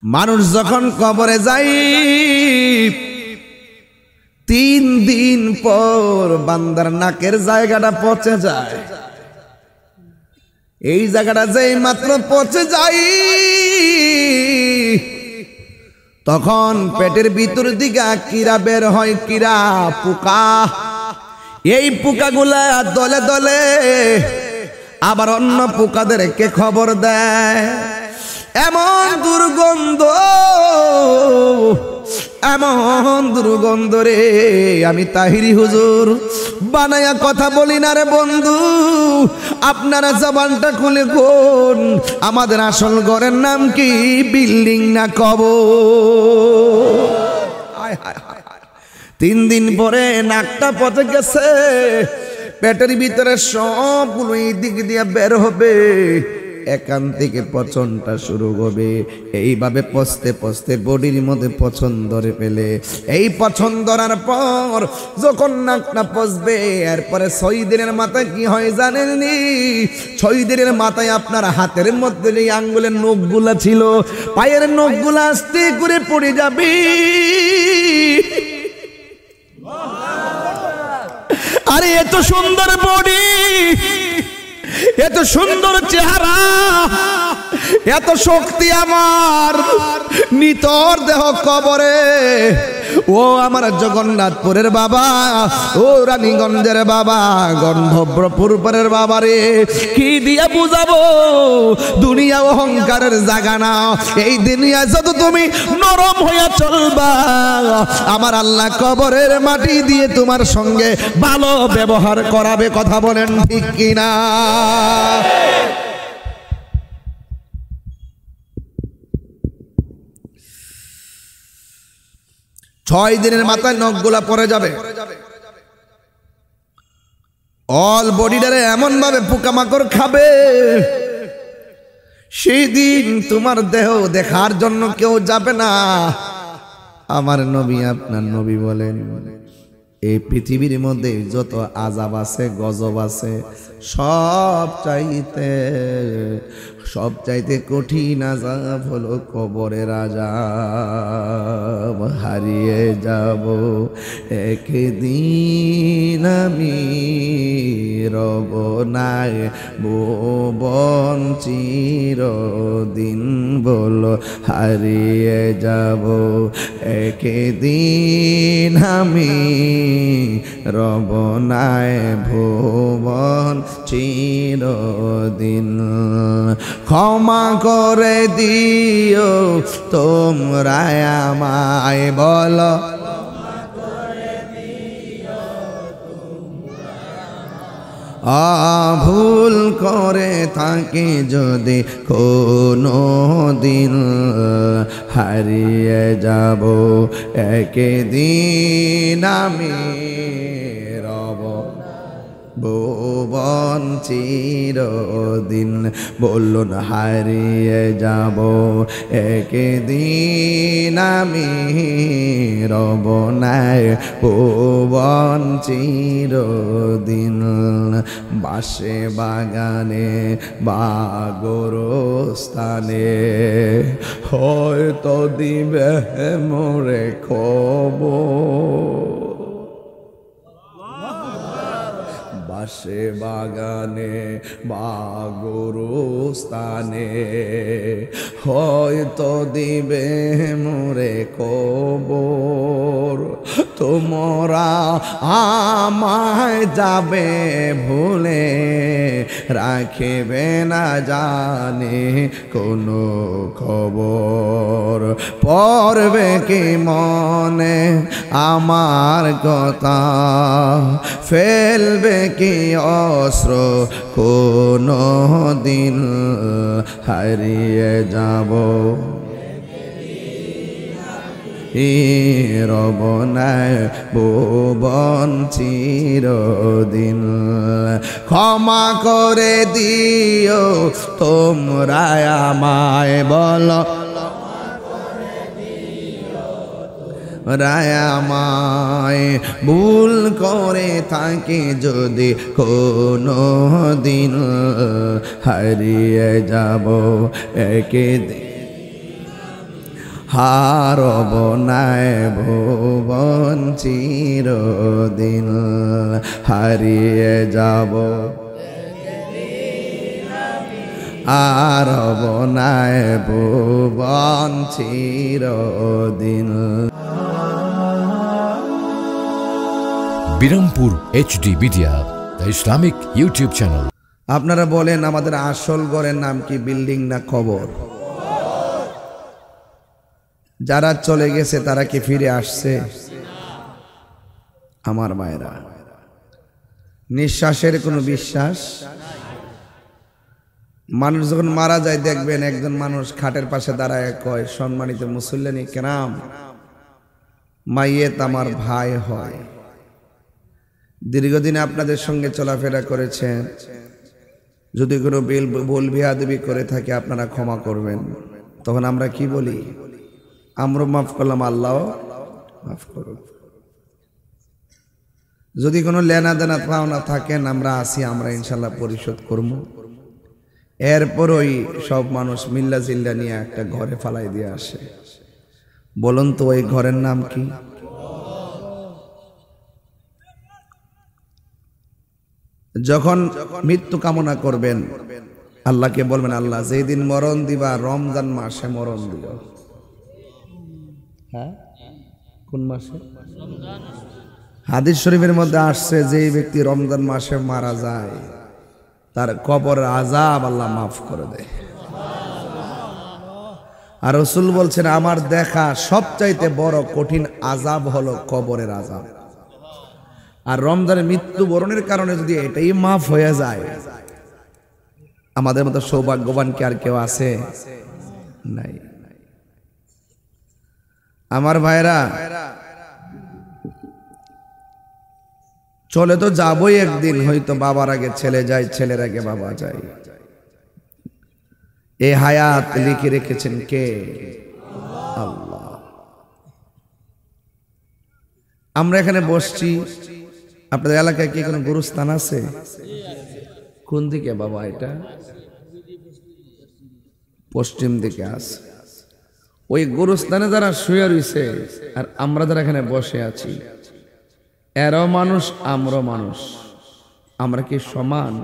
মানুষ যখন কবরে যায় 3 দিন পর বান্দার নাকের জায়গাটা পচে যায়। এই জায়গাটা যেই মাত্র পচে যায় তখন পেটের ভিতর দিকে কিরা বের হয়, কিরা পোকা। এই পোকাগুলা দলে দলে আবার অন্য পোকাদেরকে খবর দেয়। এমন দুর্গন্ধ, এমন দুর্গন্ধ রে, আমি তাহিরি হুজুর বানায়া কথা বলি না রে বন্ধু। আপনারা জবানটা খুলে কোন আমাদের আসল ঘরের নাম কি, বিল্ডিং না কবর? 3 দিন পরে নাকটা পচে গেছে, পেটের ভিতরে সবগুলো এই দিক দিয়ে বের হবে, এখান থেকে পচনটা শুরু হবে। এইভাবে পচতে পচতে বডির মধ্যে পচন ধরে ফেলে। এই পচন ধরার পর যখন নাকটা পচবে এরপরে 6 দিনের মাথায় কি হয় জানেননি? 6 দিনের মাথায় আপনার হাতের মধ্যে যে আঙ্গুলের নখগুলা ছিল, পায়ের নখগুলা আস্তে করে পড়ে যাবে। আরে এত সুন্দর বডি, এত সুন্দর চেহারা, এত শক্তি আমার, নিতর দেহ কবরে। ও আমার জগন্নাথপুরের বাবা, ও রানীগঞ্জের বাবা, গন্ধব্রপুরের বাবা রে, কি দিয়ে বুঝাবো? দুনিয়া অহংকারের জায়গা না। এই দুনিয়া যত তুমি নরম হইয়া চলবা, আমার আল্লাহ কবরের মাটি দিয়ে তোমার সঙ্গে ভালো ব্যবহার করাবে। কথা বলেন ঠিক কিনা? 6 দিনের মাথায় নখগুলা পড়ে যাবে। অল বডিটারে এমন ভাবে পোকামাকড় খাবে, সেই দিন তোমার দেহ দেখার জন্য কেউ যাবে না। আমার নবী, আপনার নবী বলেন, এই পৃথিবীর মধ্যে যত আযাব আছে, গজব আছে, সব চাইতে কঠিন আযাব হলো কবরের আযাব। হারিয়ে যাব একদিন আমি, রব নাই ভুবন চিরদিন, বলো হারিয়ে যাব একদিন আমি, রব নাই ভুবন চিরদিন। ক্ষমা করে দিও তোমরা আমায়, বলো ভুল করে থাকি যদি কোনো দিন, হারিয়ে যাব একদিন আমি, রব ভুবন চিরদিন। বলুন হারিয়ে যাব একদিন আমি, রব নাই ভুবন চিরদিন। বাসে বাগানে বা গোরস্থানে হয়তো দিবে মোরে খবর। বাসে বাগানে বা গোরস্থানে হয়তো দিবে মোরে খবর। তোমরা আমায় যাবে ভুলে, রাখিবে না জানে কোনো খবর। পড়বে কি মনে আমার কথা, ফেলবে কি অস্ত্র কোনো দিন, হারিয়ে যাব রব নাই ভুবন চিরদিন। ক্ষমা করে দিও তোমরা আমায়, বলো রায়ামায়, ভুল করে থাকি যদি কোনো দিন, হারিয়ে যাব একদিন হারব নাই ভুবন চিরদিন, হারিয়ে যাব হারব নাই ভুবন চিরদিন। Birampur HD media, the Islamic YouTube channel. আপনারা বলেন আমাদের আসল ঘরের নাম কি, বিল্ডিং না কবর? যারা চলে গেছে তারা কি ফিরে আসছে? আমার মায়েরা, নিঃশ্বাসের কোনো বিশ্বাস। মানুষ যখন মারা যায় দেখবেন একজন মানুষ খাটের পাশে দাঁড়ায় কয়, সম্মানিত মুসল্লিন কেরাম, মাইয়েত আমার ভাই হয়, দীর্ঘদিন আপনাদের সঙ্গে চলাফেরা করেছেন, যদি কোনো ভুল বেয়াদবি করে থাকে আপনারা ক্ষমা করবেন। তখন আমরা কি বলি? আমরা মাফ করলাম, আল্লাহ মাফ করুন। যদি কোনো লেনা দেনা পাওনা থাকেন আমরা আসি, আমরা ইনশাল্লাহ পরিশোধ করব। এরপর ওই সব মানুষ মিল্লা জিল্লা নিয়ে একটা ঘরে ফালাই দিয়ে আসে। বলুন তো ওই ঘরের নাম কি? যখন মৃত্যু কামনা করবেন আল্লাহকে বলবেন, আল্লাহ যেদিন মরণ দিবা রমজান মাসে মরণ দিও। হ্যাঁ, কোন মাসে? হাদিস শরীফের মধ্যে আসছে যে ব্যক্তি রমজান মাসে মারা যায় তার কবর আযাব আল্লাহ মাফ করে দেয়। আর রাসূল বলছেন, আমার দেখা সবচাইতে বড় কঠিন আযাব হলো কবরের আযাব। আর রমজানের মৃত্যুবরণের কারণে যদি এটাই মাফ হয়ে যায়, আমাদের মতো সৌভাগ্যবান কি আর কেউ আছে? নাই। আমার ভাইরা, চলে তো যাবই একদিন, হয়তো বাবার আগে ছেলে যায়, ছেলের আগে বাবা যায়। এই হায়াত লিখে রেখেছেন কে? আল্লাহ। আমরা এখানে বসছি, আপনাদের এলাকায় কি কোনো গুরুস্থান আছে? কোন দিকে বাবা? এটা পশ্চিম দিকে আছে। ওই গুরুস্থানে যারা শুয়ে রয়েছে আর আমরা যারা এখানে বসে আছি, এরাও মানুষ আমরাও মানুষ, আমরা কি সমান?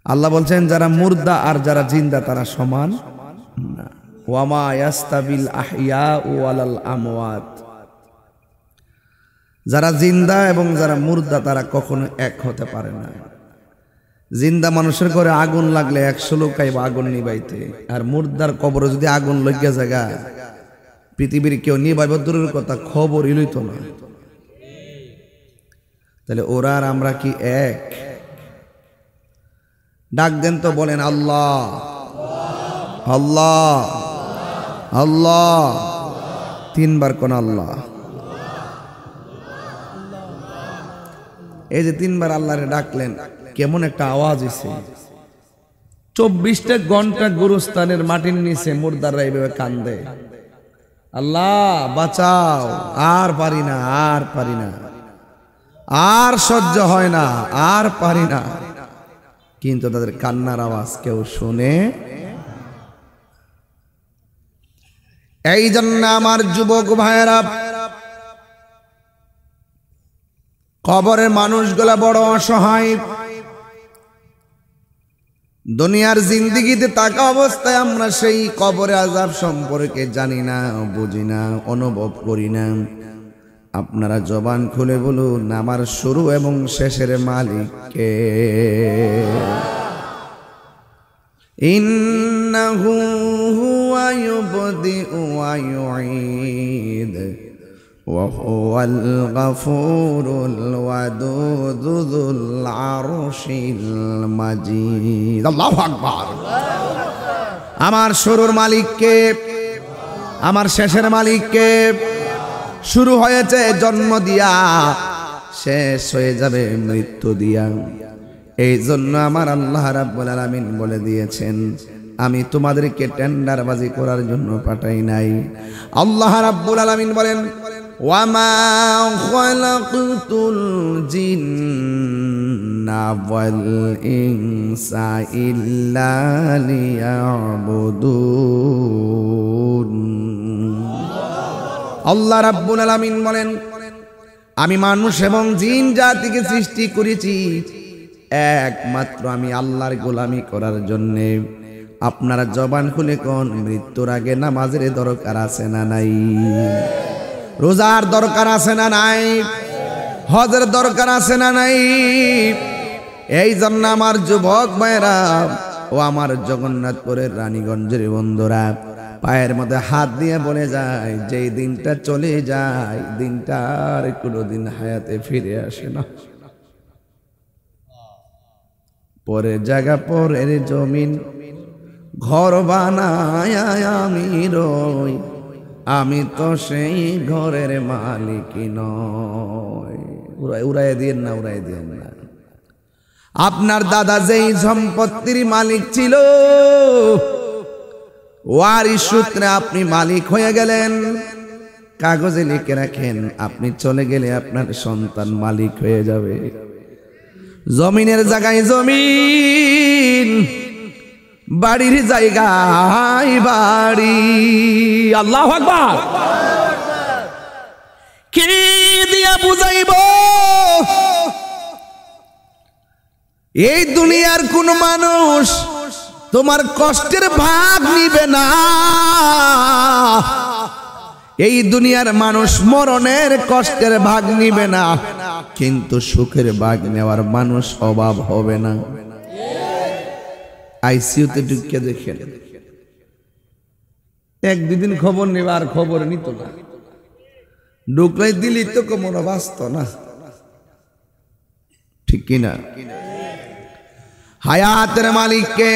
আল্লাহ বলছেন যারা মুর্দা আর যারা জিন্দা তারা সমান না। ওয়ামা ইয়াস্তাবিল আহইয়া ওয়ালাল আমওয়াত, যারা জিন্দা এবং যারা মুর্দা তারা কখনো এক হতে পারে না। জিন্দা মানুষের ঘরে আগুন লাগলে 100 লোক আইব আগুন নিবাইতে, আর মুর্দার কবরে যদি আগুন লাগিয়া জায়গা পৃথিবীর কেউ নিবাইব দূরের কথা, খবরই লইতো না। তাহলে ওরা আর আমরা কি এক? ডাক দেন তো, বলেন আল্লাহ আল্লাহ আল্লাহ, 3 বার কোন আল্লাহ। এই যে 3 বার আল্লাহরে ডাকলেন, কেমন একটা আওয়াজ হইছে। 24টা ঘন্টা গুরুস্থানের মাটির নিচে মুর্দাররা এইভাবে কান্দে, আল্লাহ বাঁচাও, আর পারি না, আর পারি না, আর সহ্য হয় না, আর পারি না। কিন্তু তাদের কান্নার আওয়াজ কেউ শুনে। এই জন্য আমার যুবক ভাইয়েরা, কবরের মানুষগুলা বড় অসহায়। দুনিয়ার জিন্দেগিতে থাকা অবস্থায় আমরা সেই কবরের আযাব সম্পর্কে জানি না, বুঝি না, অনুভব করি না। আপনারা জবান খুলে বলুন, আমার শুরু এবং শেষের মালিক কে? ইন্নাহু হুয়া ইউবদিউ ওয়া ইউঈদ ওয়া হুয়াল গফুরুল ওয়াদুদ যুল আরশিল মাজিদ। আল্লাহু আকবার। আমার শুরুর মালিক কে? আমার শেষের মালিক কে? শুরু হয়েছে জন্ম দিয়া, শেষ হয়ে যাবে মৃত্যু দিয়া। এই জন্য আমার আল্লাহ রাব্বুল আলামিন বলে দিয়েছেন, আমি তোমাদেরকে টেন্ডারবাজি করার জন্য পাঠাই নাই। আল্লাহ রাব্বুল আলামিন বলেন, ওয়ামা খালাকতুল জিন্না ওয়াল ইনসা ইল্লা লিয়াবুদুন। আল্লাহ রাব্বুল আলামিন বলেন, আমি মানুষ এবং জিন জাতিকে সৃষ্টি করেছি একমাত্র আমি আল্লাহর গোলামি করার জন্য। আপনারা জবান খুলে কোন মৃত্যুর আগে নামাজের দরকার আছে না নাই? রোজার দরকার আছে না নাই? হজের দরকার আছে না নাই? এই জন্য আমার যুবক ভাইরা ও আমার জগন্নাথপুরের রানীগঞ্জের বন্ধুরা, পায়ের মধ্যে হাত দিয়ে বলে যায়, যেই দিনটা চলে যায় দিনটা আর কোনোদিন হায়াতে ফিরে আসে না। পরের জায়গা পরের জমিন ঘর বানায় আমি রই, আমি তো সেই ঘরের মালিক নয়। উড়াই দিয়েন না, উড়াই দিয়েন না। আপনার দাদা যেই সম্পত্তির মালিক ছিল, ওয়ারিশ সূত্রে আপনি মালিক হয়ে গেলেন। কাগজে লিখে রাখেন, আপনি চলে গেলে আপনার সন্তান মালিক হয়ে যাবে। জমিনের জায়গায় জমিন, বাড়ির জায়গায় বাড়ি। আল্লাহু আকবার। কি দিয়া বুঝাইব? এই দুনিয়ার কোন মানুষ তোমার কষ্টের ভাগ নিবে না। এই দুনিয়ার মানুষ মরণের কষ্টের ভাগ নিবে না, কিন্তু সুখের ভাগ নেওয়ার মানুষ অভাব হবে না। আইসিইউতে ঢুকে দেখেন, এক দুদিন খবর নেবার খবর নিত না, ঢুকলাই দিলি তো কোমর বাঁচত না, ঠিক কিনা? হায়াতের মালিককে।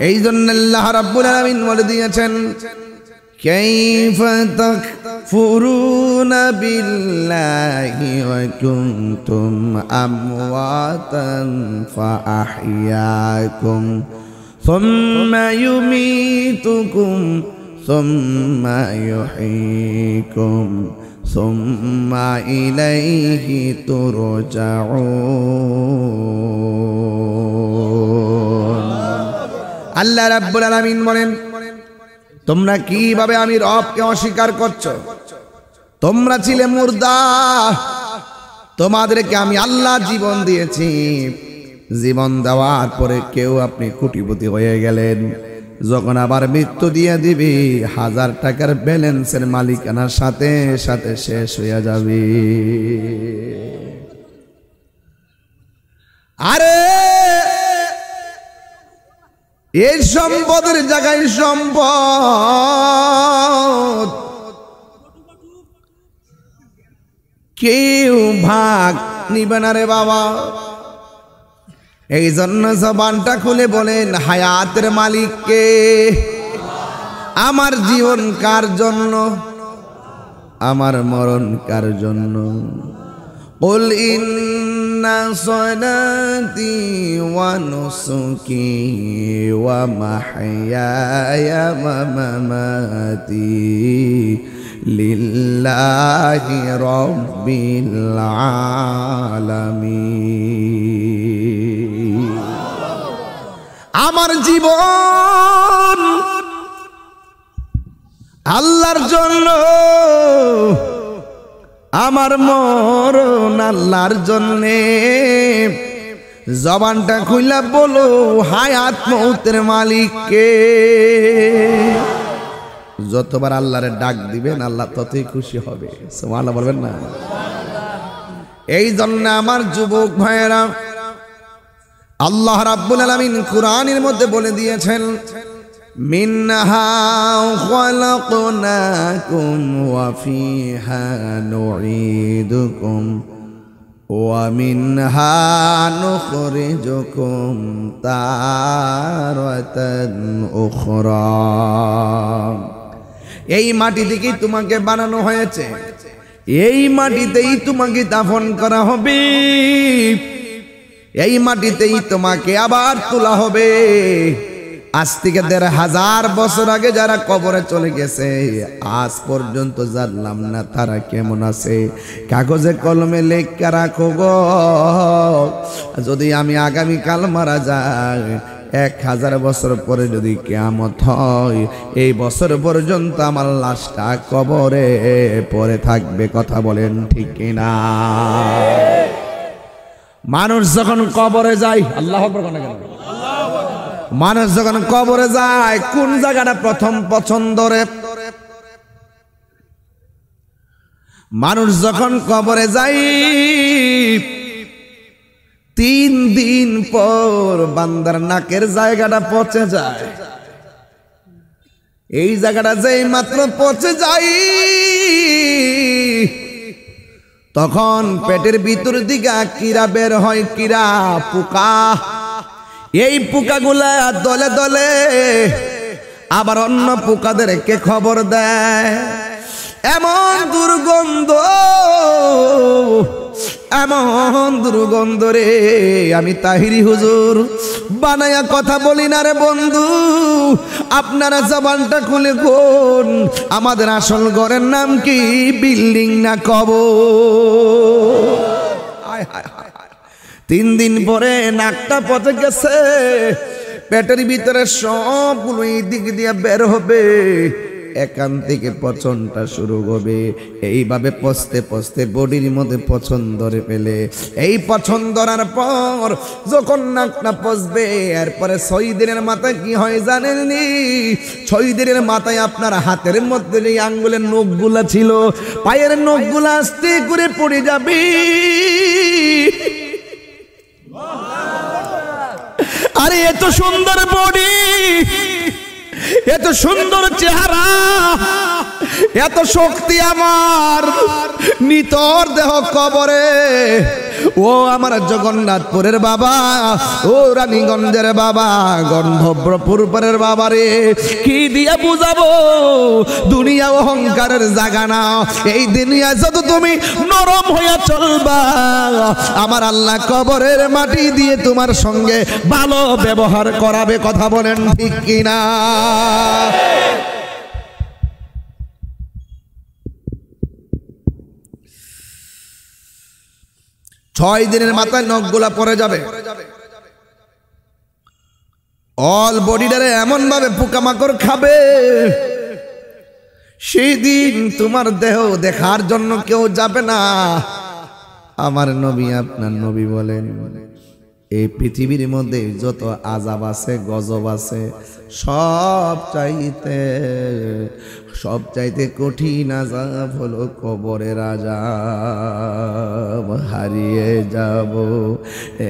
এই জন্য আল্লাহ রাব্বুল আলামিন বলে দিয়েছেন, কাইফা তাকফুরুনা বিল্লাহি ওয়া কুনতুম আমওয়াতান ফাআহইয়াকুম সুম্মা ইউমীতুকুম সুম্মা ইউহয়ীকুম সুম্মা ইলাইহি তুরজাউন। আল্লাহ রাব্বুল আলামিন বলেন, তোমরা কিভাবে আমি রবকে অস্বীকার করছো? তোমরা ছিলে মুর্দা, তোমাদেরকে আমি আল্লাহ জীবন দিয়েছি। জীবন দেওয়ার পরে কেউ আপনি কোটিপতি হয়ে গেলেন, যখন আবার মৃত্যু দিয়ে দিবি 1000 টাকার ব্যালেন্সের মালিকানার সাথে সাথে শেষ হয়ে যাবে। আরে এই সম্পদের জায়গায় সম্পদ, কেউ ভাগ নিবে না রে বাবা। এই জন্য জবানটা খুলে বলেন, হায়াতের মালিককে। আমার জীবন কার জন্য? আমার মরণ কার জন্য? قل إن صلاتي ونسكي ومحياي ومماتي لله رب العالمين। আমার জীবন আল্লাহর জন্য, আমার মরণ আল্লাহর জন্যে। জবানটা খুইলা বলো, হায়াত মৌতের মালিককে। যতবার আল্লাহরে ডাক দিবেন আল্লাহ ততই খুশি হবে। সুবহানাল্লাহ বলবেন না? এই জন্য আমার যুবক ভাইয়েরা, আল্লাহ রাব্বুল আলামিন কুরআনের মধ্যে বলে দিয়েছেন, মিনহা খালাকনাকুম ওয়া ফিহা নুঈদুকুম ওয়া মিনহা নুখরিজুকুম তারাতান উখরা। এই মাটি থেকেই তোমাকে বানানো হয়েছে, এই মাটিতেই তোমাকে দাফন করা হবে, এই মাটিতেই তোমাকে আবার তোলা হবে। আজ থেকে 1500 বছর আগে যারা কবরে চলে গেছে, আজ পর্যন্ত জানলাম না তারা কেমন আছে। কাগজে কলমে লেখা রাখো গো, যদি আমি আগামীকাল মারা যাই 1000 বছর পরে যদি কিয়ামত হয়, এই বছর পর্যন্ত আমার লাশটা কবরে পড়ে থাকবে। কথা বলেন ঠিক কিনা? মানুষ যখন কবরে যায়, আল্লাহু আকবার কোন কেন? মানুষ যখন কবরে যায় কোন জায়গাটা প্রথম পছন্দ রে? মানুষ যখন কবরে যায় 3 দিন পর বান্দার নাকের জায়গাটা পচে যায়। এই জায়গাটা যেই মাত্র পচে যায় তখন পেটের ভিতর দিকে কিরা বের হয়, কিরা পোকা। এই পোকাগুলা দলে দলে আবার অন্য পোকাদেরকে খবর দেয়। এমন দুর্গন্ধ, এমন দুর্গন্ধ রে, আমি তাহিরি হুজুর বানায়া কথা বলি না রে বন্ধু। আপনারা জবানটা খুলে কোন, আমাদের আসল ঘরের নাম কি? বিল্ডিং না কবর? 3 দিন পরে নাকটা পচে গেছে, পেটের ভিতরে সবগুলো এই দিক দিয়ে বের হবে, এখান থেকে পচনটা শুরু হবে। এইভাবে পচতে পচতে বডির মধ্যে পচন ধরে ফেলে। এই পচন ধরার পর যখন নাকটা পচবে, এরপরে 6 দিনের মাথায় কি হয় জানেননি? 6 দিনের মাথায় আপনার হাতের মধ্যে যে আঙ্গুলের নখগুলা ছিল, পায়ের নখগুলা আস্তে করে পড়ে যাবে। আরে এত সুন্দর বডি, এত সুন্দর চেহারা, এত শক্তি আমার, নিতর দেহ কবরে। ও আমার জগন্নাথপুরের বাবা, ও রানীগঞ্জের বাবা, গন্ধব্রপুরের বাবা রে, কি দিয়ে বুঝাবো? দুনিয়া অহংকারের জায়গা না। এই দুনিয়া যত তুমি নরম হইয়া চলবা, আমার আল্লাহ কবরের মাটি দিয়ে তোমার সঙ্গে ভালো ব্যবহার করাবে। কথা বলেন ঠিক কিনা? 6 দিনের মাথায় নখগুলা পড়ে যাবে। অল বডিটারে এমন ভাবে পোকামাকড় খাবে, সেই দিন তোমার দেহ দেখার জন্য কেউ যাবে না। আমার নবী, আপনার নবী বলেন, এই পৃথিবীর মধ্যে যত আযাব আছে, গজব আছে, সবচাইতে কঠিন আযাব হলো কবরের আযাব। হারিয়ে যাব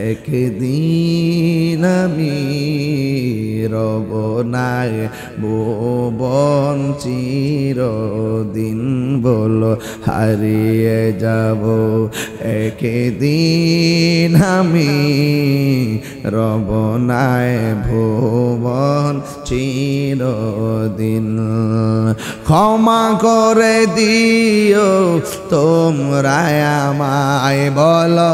একদিন আমি, রব নাই ভুবন চিরদিন, বলো হারিয়ে যাব একদিন আমি, রব নাই ভুবন চিরদিন। ক্ষমা করে দিও তোমরা আমায়, বলো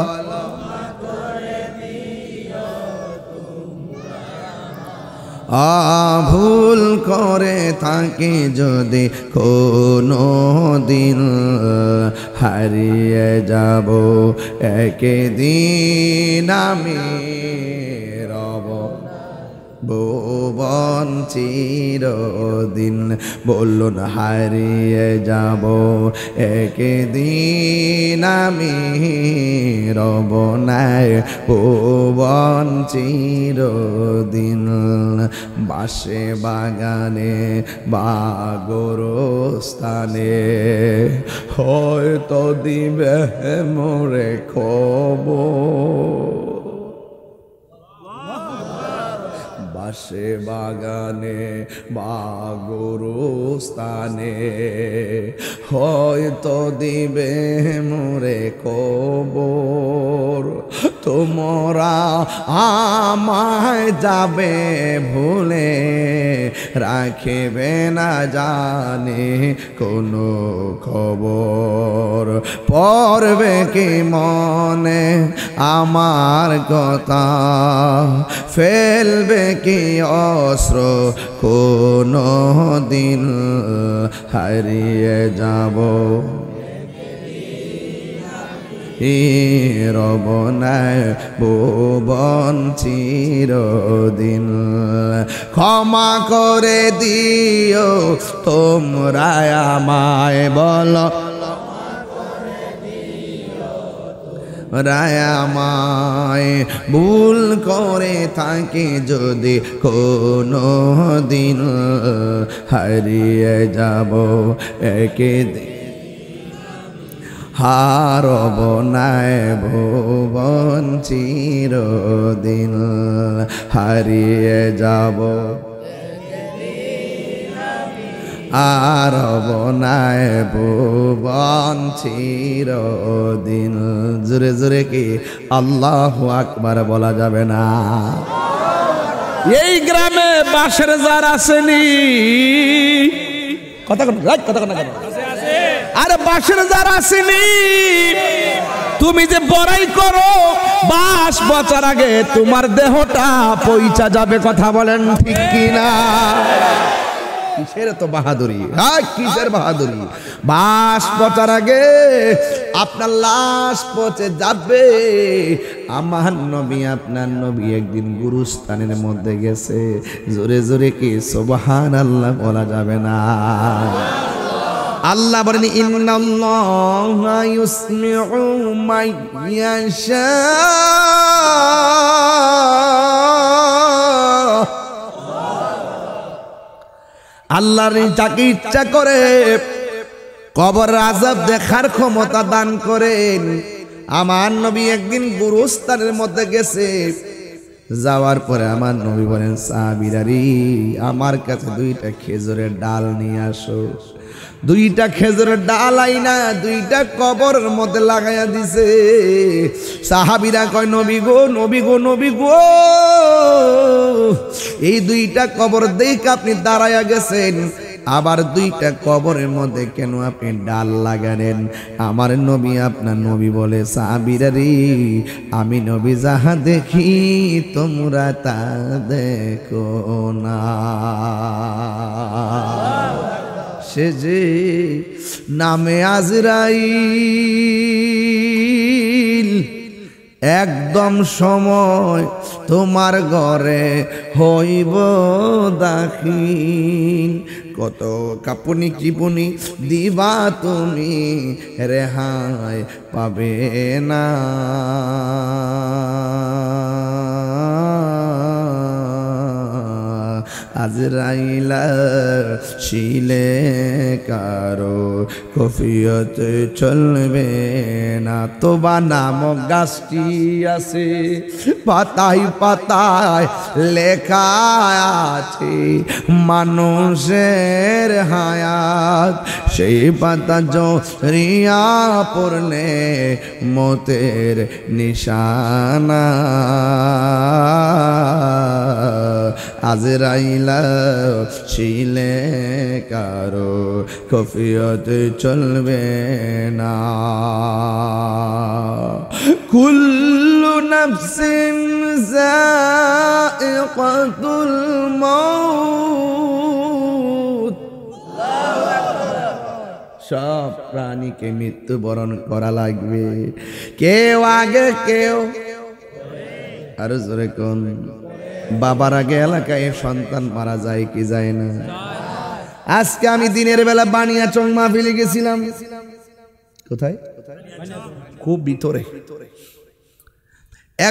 ভুল করে থাকি যদি কোনো দিন, হারিয়ে যাব একদিন আমি, রব ভুবন চিরদিন। বলুন হারিয়ে যাব একদিন আমি, রব নাই ভুবন চিরদিন। বাসে বাগানে বা গোরস্থানে হয়তো দিবে মোরে খবর। বাসে বাগানে বা গোরস্থানে হয়তো দিবে মোরে খবর। তোমরা আমায় যাবে ভুলে, রাখিবে না জানে কোনো খবর। পড়বে কি মনে আমার কথা, ফেলবে কি অস্ত্র কোনো দিন, হারিয়ে যাব রবনায় ভুবন চিরদিন। ক্ষমা করে দিও তোমরা আমায়, বলো রায়ামায় ভুল করে থাকে যদি কোনো দিন, হারিয়ে যাব একদিন হারব নাই ভুবন চিরদিন, হারিয়ে যাব হারব নাই ভুবন চিরদিন। জোরে জোরে কি আল্লাহু আকবার বলা যাবে না? এই গ্রামে বাঁশের জার আসেনি, কথা কথা কথা, আরে বাঁশের জার আসেনি। তুমি যে বড়াই করো বাঁশ বচার আগে তোমার দেহটা পয়সা যাবে, কথা বলেন ঠিক কিনা? কিসের তো বাহাদুরি, হ্যাঁ কিসের বাহাদুরি? বাঁশ পচার আগে আপনার লাশ পচে যাবে। আমার নবী আপনার নবী একদিন গুরুস্থানের মধ্যে গেছে, জোরে জোরে কি সুবহানাল্লাহ বলা যাবে না? আল্লাহ বলেন ইন্নাল্লাহা ইউসমিউ মাইয়াশা, আল্লাহর যাকে ইচ্ছা করে কবর আযাব দেখার ক্ষমতা দান করেন। আমার নবী একদিন গুরুস্থানের মধ্যে গেছে, যাওয়ার পরে আমার নবী বলেন সাহাবীরা রে আমার কাছে দুইটা খেজুরের ডাল নিয়ে আসো। দুইটা খেজুরের ডাল আইনা দুইটা কবরের মধ্যে লাগাইয়া দিছে। সাহাবীরা কয় নবী গো নবী গো নবী গো, এই দুইটা কবর দেখে আপনি দাঁড়াইয়া গেছেন, আবার দুইটা কবরের মধ্যে কেন আপনি ডাল লাগালেন? আমার নবী আপনার নবী বলে সাহাবীরা রে আমি নবী যাহা দেখি তোমরা তা দেখো না। সে যে নামে আজরাইল, একদম সময় তোমার ঘরে হইব দাখিল। কত কাপুনি কিপুনি দিবা তুমি, রেহাই পাবে না। আজরাইলা শিলে কারো কফিয়ত চলবে না। তোবা নামক গাছটি আছে, পাতায় পাতায় লেখা আছে মানুষের হায়াত। সেই পাতা জড়িয়া পড়লে মতের নিশানা। আজরাইলা শিলে কারো কফিয়ত চলবে না। কুল্লু নাফসিন যায়িকাতুল মাউত, সব প্রাণীকে মৃত্যুবরণ করা লাগবে, কেউ আগে কেউ। আরো জোরে কোন? বাবার আগে এলাকায় সন্তান মারা যায় কি যায় না? আজকে আমি দিনের বেলা বানিয়াচং মাহফিলে গেছিলাম। কোথায়? খুব ভিতরে।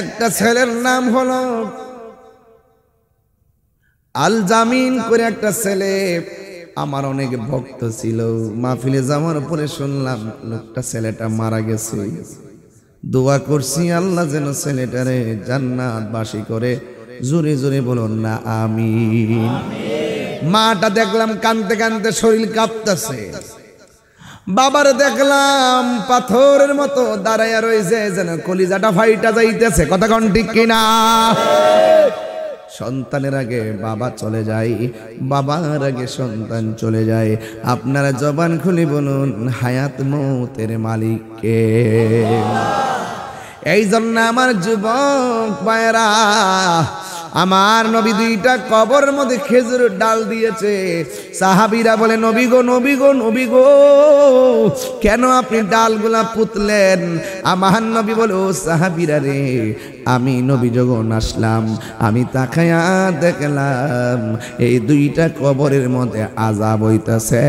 একটা ছেলের নাম হলো আল জামিন করে একটা ছেলে, আমার অনেক ভক্ত ছিল। মাহফিলে যাওয়ার পরে শুনলাম লোকটা ছেলেটা মারা গেছে। দোয়া করছি আল্লাহ যেন ছেলেটারে জান্নাতবাসী করে। জোরে জোরে বলুন না আমিন। মাটা দেখলাম কাঁদতে কাঁদতে শরীর কাঁপতেছে। বাবার দেখলাম পাথরের মতো দাঁড়াইয়া রয়েছে, যেন কলিজাটা ফাইটা যাইতেছে। কথা কোন ঠিক কিনা? সন্তানের আগে বাবা চলে যায়, বাবার আগে সন্তান চলে যায়। আপনারা জবান খুলে বলুন হায়াত মৌতের মালিক কে? এই জন্য আমার যুবক ভাইরা আমার নবী দুইটা কবরের মধ্যে খেজুরের ডাল দিয়েছে। সাহাবীরা বলে নবী গো নবী গো নবী গো, কেন আপনি ডালগুলা পুতলেন? আমার নবী বলে ও সাহাবীরা রে, আমি নবী যখন আসলাম আমি তাকায়া দেখলাম এই দুইটা কবরের মধ্যে আযাব হইতাছে,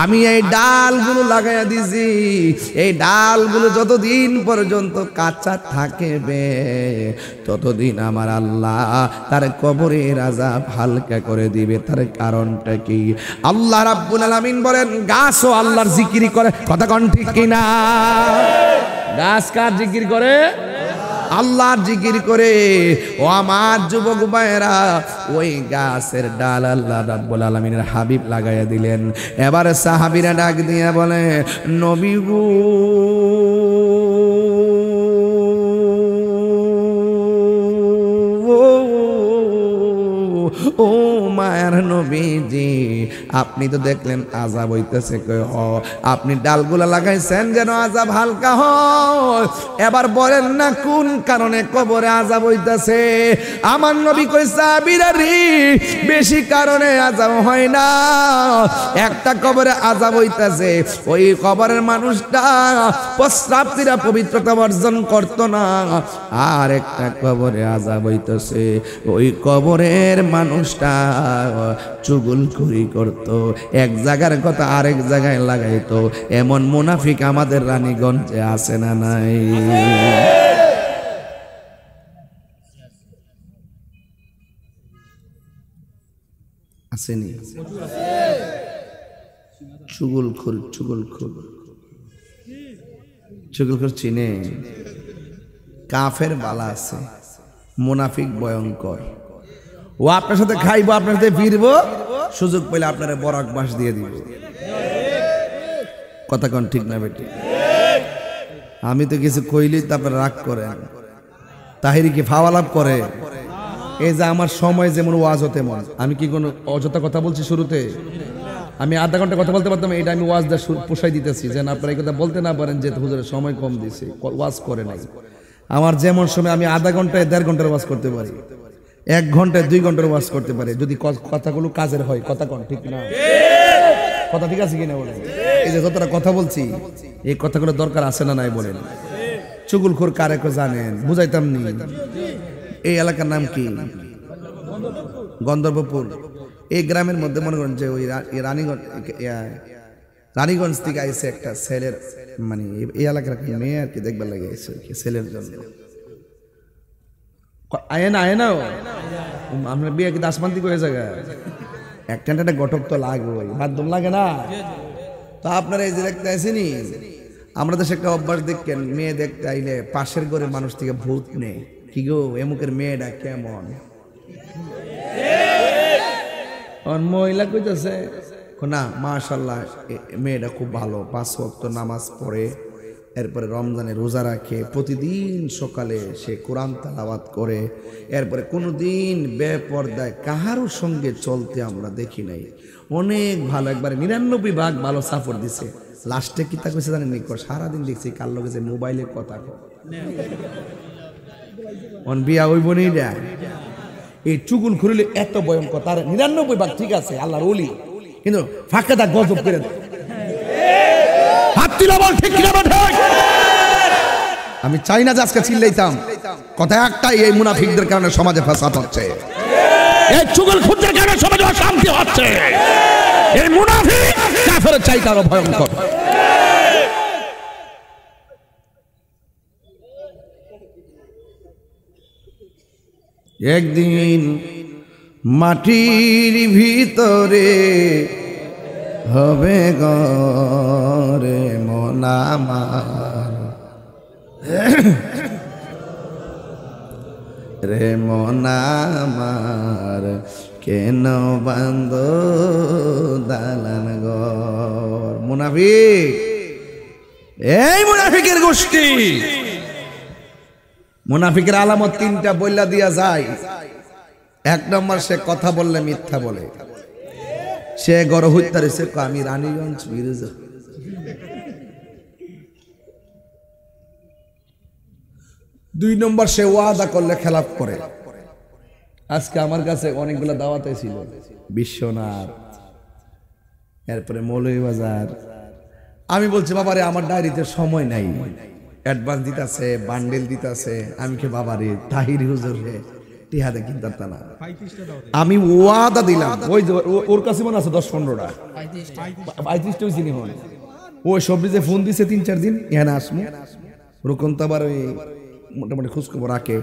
আমি এই ডালগুলো লাগাইয়া দিছি। এই ডালগুলো যতদিন পর্যন্ত কাঁচা থাকবে ততদিন আমার আল্লাহ তার কবরের আযাব হালকা করে দিবে। তার কারণটা কি? আল্লাহ রাব্বুল আলামিন বলেন গাছও আল্লাহর জিকির করে। কথা কোন ঠিক কিনা? গাছ কার জিকির করে? আল্লাহর জিকির করে। ও আমার যুবক ভাইরা, ওই গাছের ডাল আল্লাহ রাব্বুল আলামিনের হাবিব লাগাইয়া দিলেন। এবার সাহাবীরা ডাক দিয়া বলে নবী গো, ও মায়ের নবীজি, আপনি তো দেখলেন আযাব হইতেছে, আপনি ডালগুলা লাগাইছেন যেন আযাব হালকা হয়। এবার বলেন না কোন কারণে কবরে আযাব হইতেছে? আমার নবী কই সাহাবীরা রে, বেশি কারণে আযাব হয় না। একটা কবরে আযাব হইতেছে, ওই কবরের মানুষটা প্রস্রাবীরা পবিত্রতা অর্জন করতো না। আর একটা কবরে আযাব হইতেছে, ওই কবরের মানুষটা চুগলখড়ি করত, এক জায়গার কথা আরেক জায়গায় লাগাইতো। এমন মুনাফিক আমাদের রানীগঞ্জে আছে না নাই? আসেনি? চুগলখড় চিনে? কাফের বালা আছে, মুনাফিক ভয়ঙ্কর। ও আপনার সাথে খাইবো, আপনার সাথে ফিরবো, সুযোগ পেলে আপনারা বরাক বাস দিয়ে দিব। কথা কোন ঠিক না বেটি? আমি তো কিছু কইলেই তো আপনারা রাগ করেন। তাহিরি কি ফাওয়ালাভ করে? এই যে আমার সময় যেমন ওয়াজ হতে মন, আমি কি কোনো অযথা কথা বলছি? শুরুতে আমি আধা ঘন্টা কথা বলতে পারতাম, এটা আমি ওয়াজ দিয়ে পোষাই দিতেছি যেন আপনারা এই কথা বলতে না পারেন যে হুজুরের সময় কম দিছে, ওয়াজ করে নাই। আমার যেমন সময় আমি আধা ঘন্টায় 1.5 ঘন্টার ওয়াজ করতে পারি, 1 ঘন্টায় 2 ঘন্টার ওয়াজ করতে পারে, যদি কথাগুলো কাজের হয়। কথা কোন ঠিক না? কথা ঠিক আছে কিনা বলেন? এই যে যতটা কথা বলছি, এই কথাগুলো দরকার আছে না নাই বলেন? চুগলখোর কারে জানেন? বুঝাইতাম নি। এই এলাকার নাম কি? গন্ধর্বপুর। এই গ্রামের মধ্যে মনে করেন যে ওই রানীগঞ্জ থেকে আইসে একটা ছেলের, মানে এই এলাকার মেয়ে আর কি দেখবার লাগে আইসে ছেলের জন্য। আয় না আমরা বিয়ে কি দাসমান্তি করে জায়গা একটা গঠক তো লাগবে, মাধ্যম লাগে না? তো আপনারা এই যে দেখতে আসেনি, আমরা দেশে একটা অভ্যাস দেখেন, মেয়ে দেখতে আইলে পাশের ঘরের মানুষ থেকে ভূত নেই, কি গো এমুকের মেয়েটা কেমন? মহিলা কইতেছে না মাশাআল্লাহ মেয়েটা খুব ভালো, 5 ওয়াক্ত নামাজ পড়ে, এরপরে রমজানে রোজা রাখে, প্রতিদিন সকালে সে কোরআন তেলাওয়াত করে, এরপরে কোনোদিন বেপরদায় কাহারোর সঙ্গে চলতে আমরা দেখি নাই, অনেক ভালো, একবারে 99% ভালো সাপোর্ট দিছে। লাস্টে কি তা কইছে জানেন? সারাদিন দেখছি কার লগে যে মোবাইলে কথা কয়, বিয়া হইব নি? এই চুগুল খুলিলে এত ভয়ঙ্কর, তার 99% ঠিক আছে, আল্লাহর ওলি, কিন্তু ফাঁকে দা গজব করে দেয়। আমি চাই না যে আজকে চিল্লাইতাম, কথা একটাই, এই মুনাফিকদের কারণে সমাজে ফাসাদ হচ্ছে, এই চুগলখোরদের কারণে সমাজে অশান্তি হচ্ছে। এই মুনাফিক কাফেরের চাইতে আরো ভয়ঙ্কর। একদিন মাটির ভিতরে হবে গরে মন আমার, রে মন আমার কেন বান্ধ দালান ঘর? মুনাফিক, এই মুনাফিকের গোষ্ঠী, মুনাফিকের আলামত 3টা বইলা দিয়া যায়। 1 নম্বর, সে কথা বললে মিথ্যা বলে, সে গড় হত্যা রয়েছে আমি রানীগঞ্জ মির্জা। 2 নম্বর, সে ওয়াদা করলে খেলাপ করে, আজকে আমার কাছে অনেকগুলো দাওয়াতে ছিল, বিশ্বনাথ, এরপরে মৌলভীবাজার। আমি বলছি বাবারে আমার ডায়েরিতে সময় নাই, অ্যাডভান্স দিতেছে, বান্ডেল দিতেছে। আমি কে বাবারে তাহির হুজুর রে টিহাতে কিনতে না, আমি ওয়াদা দিলাম। ওই ওর কাছে মনে আছে 10-15টা 35টা হয়েছি নি হন। ওই সবজি যে ফোন দিছে 3-4 দিন এখানে আসমু। রুকন তো আবার ওই মোটামুটি খোঁজখবর রাখে,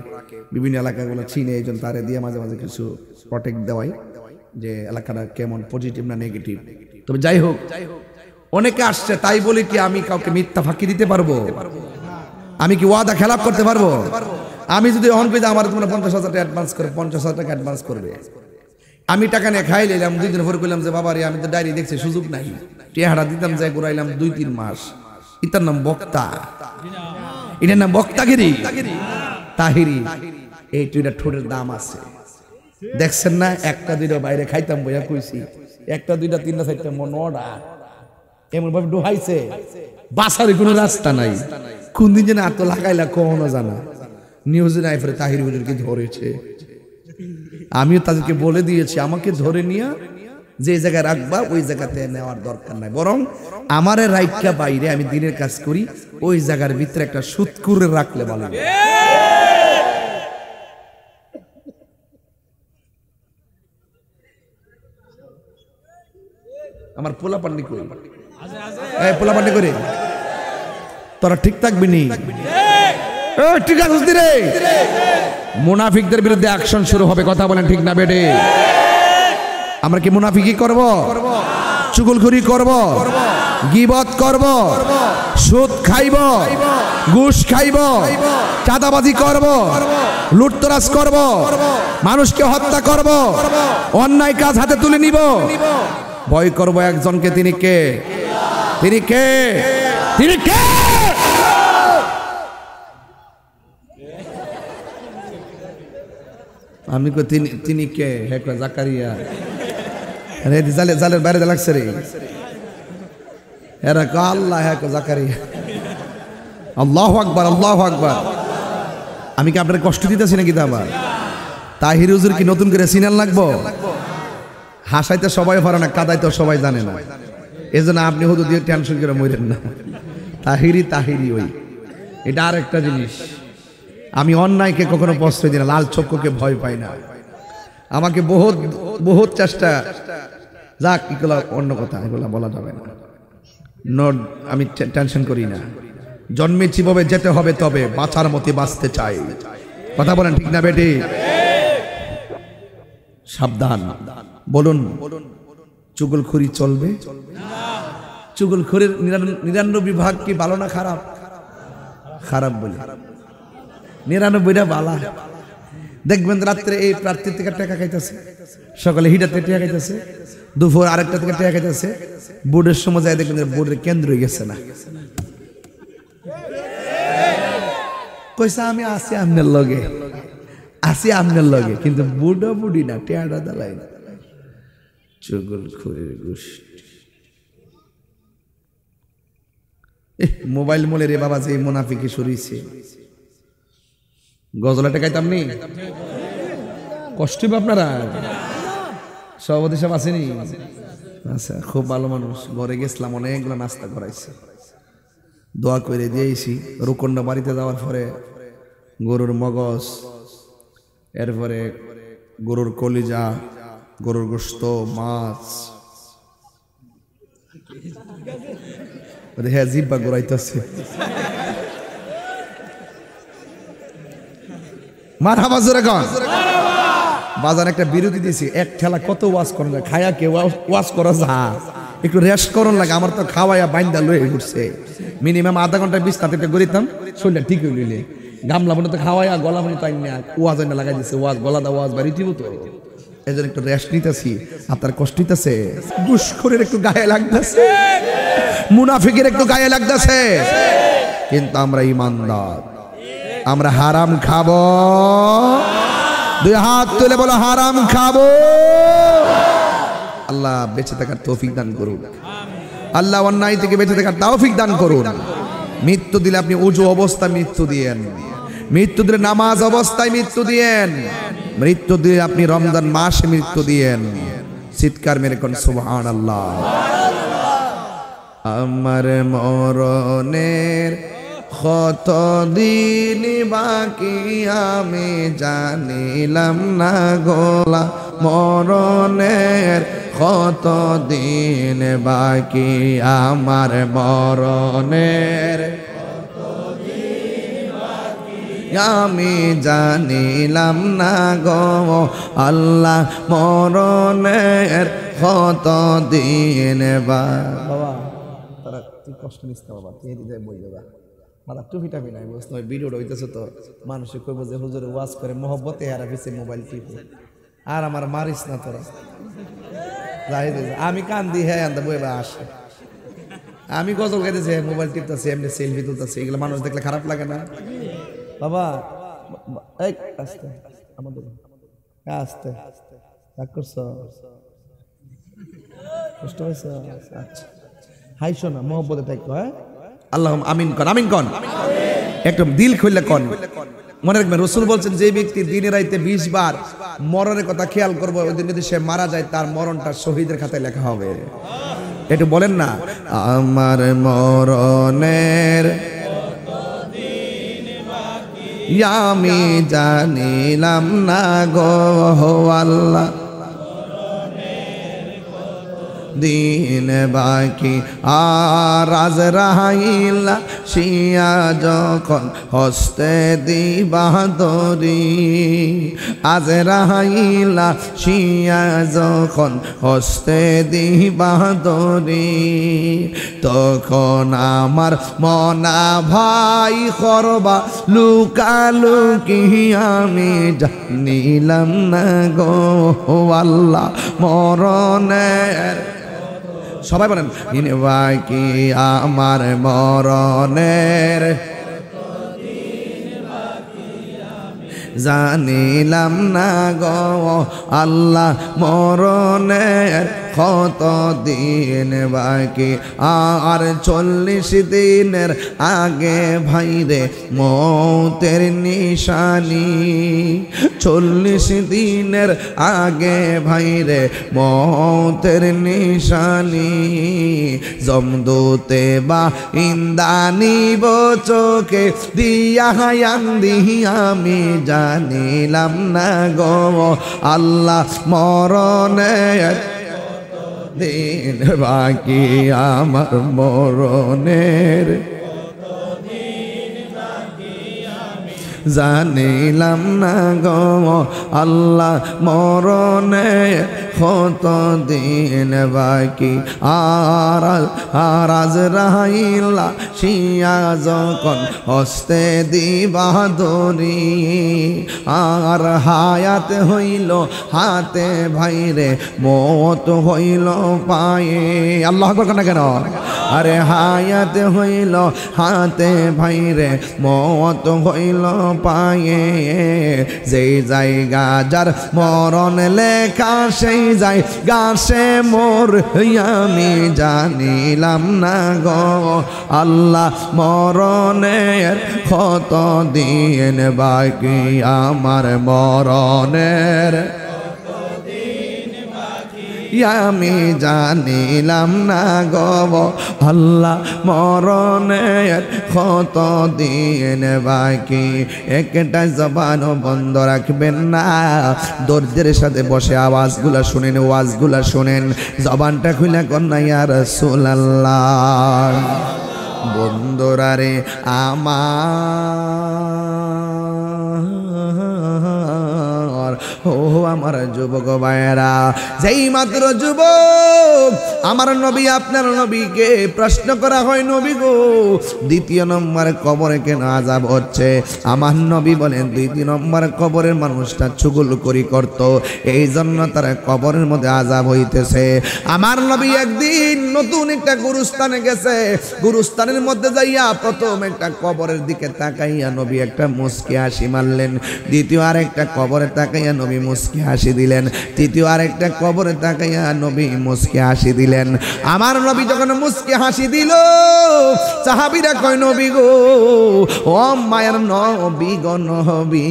বিভিন্ন এলাকাগুলো চিনে, এই জন্য তারে দিয়ে মাঝে মাঝে কিছু প্রটেক্ট দেওয়াই যে এলাকাটা কেমন, পজিটিভ না নেগেটিভ। তবে যাই হোক, অনেকে আসছে, তাই বলে কি আমি কাউকে মিথ্যা ফাঁকি দিতে পারবো? আমি কি ওয়াদা খেলাপ করতে পারবো? আমি যদি অন পেয়ে আমার তোমরা 50,000 টাকা অ্যাডভান্স করে 50,000 টাকা অ্যাডভান্স করবে, আমি টাকা নিয়ে খাই নিলাম। 2 দিন পরে কইলাম যে বাবারে আমি তো ডায়েরি দেখছি, সুযোগ নাই, টিহাটা দিতাম, যাই ঘুরাইলাম 2-3 মাস। এটার নাম বক্তা, এটার নাম বক্তাগিরি, তাহিরি। এই দুইটা ঠোঁটের দাম আছে, দেখছেন না? 1টা-2টা বাইরে খাইতাম বইয়া কইছি, 1টা-2টা-3টা-4টা মনটা এমন ভাবে ডুহাইছে, বাসার কোনো রাস্তা নাই। কোন দিন যেন এত লাগাইলা কখনো জানা। নিউজে নাই ফেরে তাহির হুজুরকে ধরেছে। আমিও তাদেরকে বলে দিয়েছি, আমাকে ধরে নিয়ে যে জায়গায় রাখবা ওই জায়গাতে নেওয়ার দরকার নাই, বরং আমারে রাইটটা বাইরে আমি দিনের কাজ করি, ওই জায়গার ভিতরে একটা সুৎকুরে রাখলে ভালো। আমার পোলা পান্ডি কই, এই পোলা পান্ডি করে তোরা ঠিক থাকবি নি? ঠিক আছে রে, মুনাফিকদের বিরুদ্ধে অ্যাকশন শুরু হবে। কথা বলেন ঠিক না বেটে? আমরা কি মুনাফিকি করব? চুগলখড়ি করব? গীবত করব? সুদ খাইব? ঘুষ খাইব? চাঁদাবাজি করব? লুটতরাজ করব? মানুষকে হত্যা করব? অন্যায় কাজ হাতে তুলে নিব? ভয় করব একজনকে, তিনি কে? তিনি কে? তিনি কে? আমি কই তিনি কে? হে কয় জাকারিয়া। আরে জালের বাইরে লাগছে রে, এরা কয় আল্লাহ, হে কয় জাকারিয়া। আল্লাহু আকবার, আল্লাহু আকবার। আমি কি আপনার কষ্ট দিতেছি নাকি? আবার তাহির হুজুর কি নতুন করে সিনাল লাগবো? হাসাইতে সবাই পারে না, কাদাইতে সবাই জানে না, এজন্য আপনি হুজুর দিয়ে টেনশন করে মরেন না। তাহিরি তাহিরি ওই, এটা আর একটা জিনিস। আমি অন্যায়কে কখনো প্রশ্রয় দিই না, লাল চক্ষুকে ভয় পাই না। আমাকে বহুত চেষ্টা, যাক এগুলো অন্য কথা, এগুলো বলা যাবে না। আমি টেনশন করি না। জন্মেছি ভাবে যেতে হবে, তবে বাঁচার মতে বাঁচতে চাই। কথা বলেন ঠিক না বেটি? সাবধান। বলুন, চুগলখড়ি চলবে? চুগলখড়ির 99 ভাগ কি ভালো না খারাপ? খারাপ বলে 99টা ভালো। দেখবেন রাত্রে এই প্রার্থীর থেকে টাকা খাইতেছে, সকালে হিটার থেকে টাকা খাইতেছে, দুপুর আরেকটা থেকে টাকা খাইতেছে, বোর্ডের সময় যায় দেখবেন বোর্ডের কেন্দ্র হয়ে গেছে না। কইসা আমি আসি আমনের লগে, আসি আমনের লগে, কিন্তু বুড়ো বুড়ি না, টেয়াটা দালাই না। চুগলখড়ির গোষ্ঠী। মোবাইল মোলে রে বাবা, যে মুনাফিকি সরিয়েছে। গজলাটা গাইতাম নি, কষ্ট হবে আপনারা। সভাপতি সাহেব আসেনি? আচ্ছা, খুব ভালো মানুষ। ঘরে গেছিলাম, অনেকগুলো নাস্তা করাইছে, দোয়া করে দিয়েছি। রুকন্ডা বাড়িতে যাওয়ার পরে গরুর মগজ, এরপরে গরুর কলিজা, গরুর গোশত, মাছ, হ্যাঁ জিব্বা গোড়াইতেছে। মারহাবা জোরে কন। বাজার একটা বিরতি দিয়েছি, এক ঠেলা কত ওয়াজ করেন যায়, খায়া কে ওয়াজ করা যা, একটু রেস্ট করন লাগে। আমার তো খাওয়াইয়া বাইন্দা লয়ে ঘুরছে, মিনিমাম আধা ঘন্টা 20 থেকে গড়িতাম, শরীরটা ঠিক হয়ে নিলে। গামলা মনে তো খাওয়াইয়া গলা মনে তাই না, ওয়াজ এনে লাগাই দিচ্ছে, ওয়াজ গলা দা ওয়াজ বাড়ি দিব তো, এই জন্য একটু রেস্ট নিতেছি। আপনার কষ্ট নিতেছে, ঘুষখোরের একটু গায়ে লাগতেছে, মুনাফিকের একটু গায়ে লাগতেছে, কিন্তু আমরা ইমানদার। আমরা হারাম খাবো? দুই হাত তুলে বলো হারাম খাবো। আল্লাহ বেঁচে থাকার তৌফিক দান করুন। আল্লাহ অন্যায় থেকে বেঁচে থাকার তৌফিক দান করুন। মৃত্যু দিলে আপনি উজু অবস্থায় মৃত্যু দিয়েন, মৃত্যু দিলে নামাজ অবস্থায় মৃত্যু দিয়েন, মৃত্যু দিয়ে আপনি রমজান মাসে মৃত্যু দিয়েন। চিৎকার মেরে কোন সুবহানাল্লাহ। আমার মরণের কত দিন বাকি আমি জানিলাম না গোলা, মরণের কত দিন বাকি আমার মরণের আমি জানিলাম না গো আল্লাহ, মরণের কত দিন বাবা। তারা তুই কষ্ট নিস না বাবা, তুই এদিকে বই দেবা মাথা টুপি টাপি নাই বুঝতে ভিডিওটা হইতেছে তো মানুষে কইব যে হুজুরে ওয়াজ করে মহব্বতে আর পিছে মোবাইল টিপে আর আমার মারিস না তোরা। আমি কান্দি হ্যাঁ আন্দা বইবা আসে, আমি গজল গাইতেছি মোবাইল টিপতেছি এমনি সেলফি তুলতেছি, এগুলো মানুষ দেখলে খারাপ লাগে না বাবা? এই আস্তে আমাদের আস্তে রাগ করছো, কষ্ট হয়েছে? আচ্ছা হাইশো না, মহব্বতে থাকতো। হ্যাঁ আল্লাহ আমিন কন, আমিন কন, একটু দিল খুললে কন। মনে রাখবেন রাসূল বলছেন যে ব্যক্তি দিনে রাইতে 20 বার মরণের কথা খেয়াল করবে, ওই দিন যদি সে মারা যায় তার মরণটা শহীদের খাতায় লেখা হবে। একটু বলেন না, আমার মরণের আমি জানিলাম না গো আল্লাহ, দিন বাকি আর আজরাইল শিয়া যখন হস্তে দিবা দরি, আজরাইল শিয়া যখন হস্তে দিবা দরি, তখন আমার মনা ভাই করবা লুকালুকি আমি জানিলাম না গো আল্লাহ, মরণের সবাই বলেন দিন বাকি আমার মরণের জানিলাম না গো আল্লাহ, মরণের কত দিন বাকি আর 40 দিনের আগে ভাইরে মৌতের নিশানি, 40 দিনের আগে ভাইরে মৌতের নিশানি, জমদূতে বা ইন্দানি চোখে দিয়া আন্দি আমি জানিলাম না গো আল্লাহ, মরণের দিন বাকি আমার মরণের জানিলাম না গো আল্লাহ, মরণের কত দিন বাকি আর আজরাইল শিয়া যখন হস্তে দিবা দরি, আর হায়াত হইল হাতে ভাইরে মত হইল পায়ে। আল্লাহু আকবার না কেন? আরে হায়াত হইল হাতে ভাইরে মত হইল পায়ে, যেই জায়গা যার মরণ লেখা সেই যাই গাছে মোর আমি জানিলাম না গো আল্লাহ, মরণের কত দিন বাকি আমার মরণের আমি জানিলাম না গো আল্লাহ, মরণের কত দিন বাকি। একটা জবান বন্ধ রাখবেন না, দর্দের সাথে বসে আওয়াজগুলা শুনেন, ওয়াজগুলা শুনেন, জবানটা খুলে কন্যা ইয়া রাসূলুল্লাহ। বন্ধুরা রে আমার, ও আমার যুবক ভাইয়েরা, যেই মাত্র যুবক আমার নবী আপনার নবীকে প্রশ্ন করা হয়, নবী গো দ্বিতীয় নম্বর কবরে কেন আযাব হচ্ছে? আমার নবী বলেন 2 নম্বর কবরের মানুষটা চুগলখড়ি করত, এই জন্য তারা কবরের মধ্যে আযাব হইতেছে। আমার নবী একদিন নতুন একটা গুরুস্থানে গেছে, গুরুস্থানের মধ্যে যাইয়া প্রথম একটা কবরের দিকে তাকাইয়া নবী একটা মুচকি হাসি মারলেন, দ্বিতীয় আরেকটা কবরে তাকাইয়া নবী নবী মুস্কি হাসি দিলেন। তৃতীয় আরেকটা কবরে তাকাইয়া নবী মুস্কি হাসি দিলেন। আমার নবী যখন মুস্কি হাসি দিল, সাহাবীরা কয় নবী গো, ও মায়ের নবী গো নবী,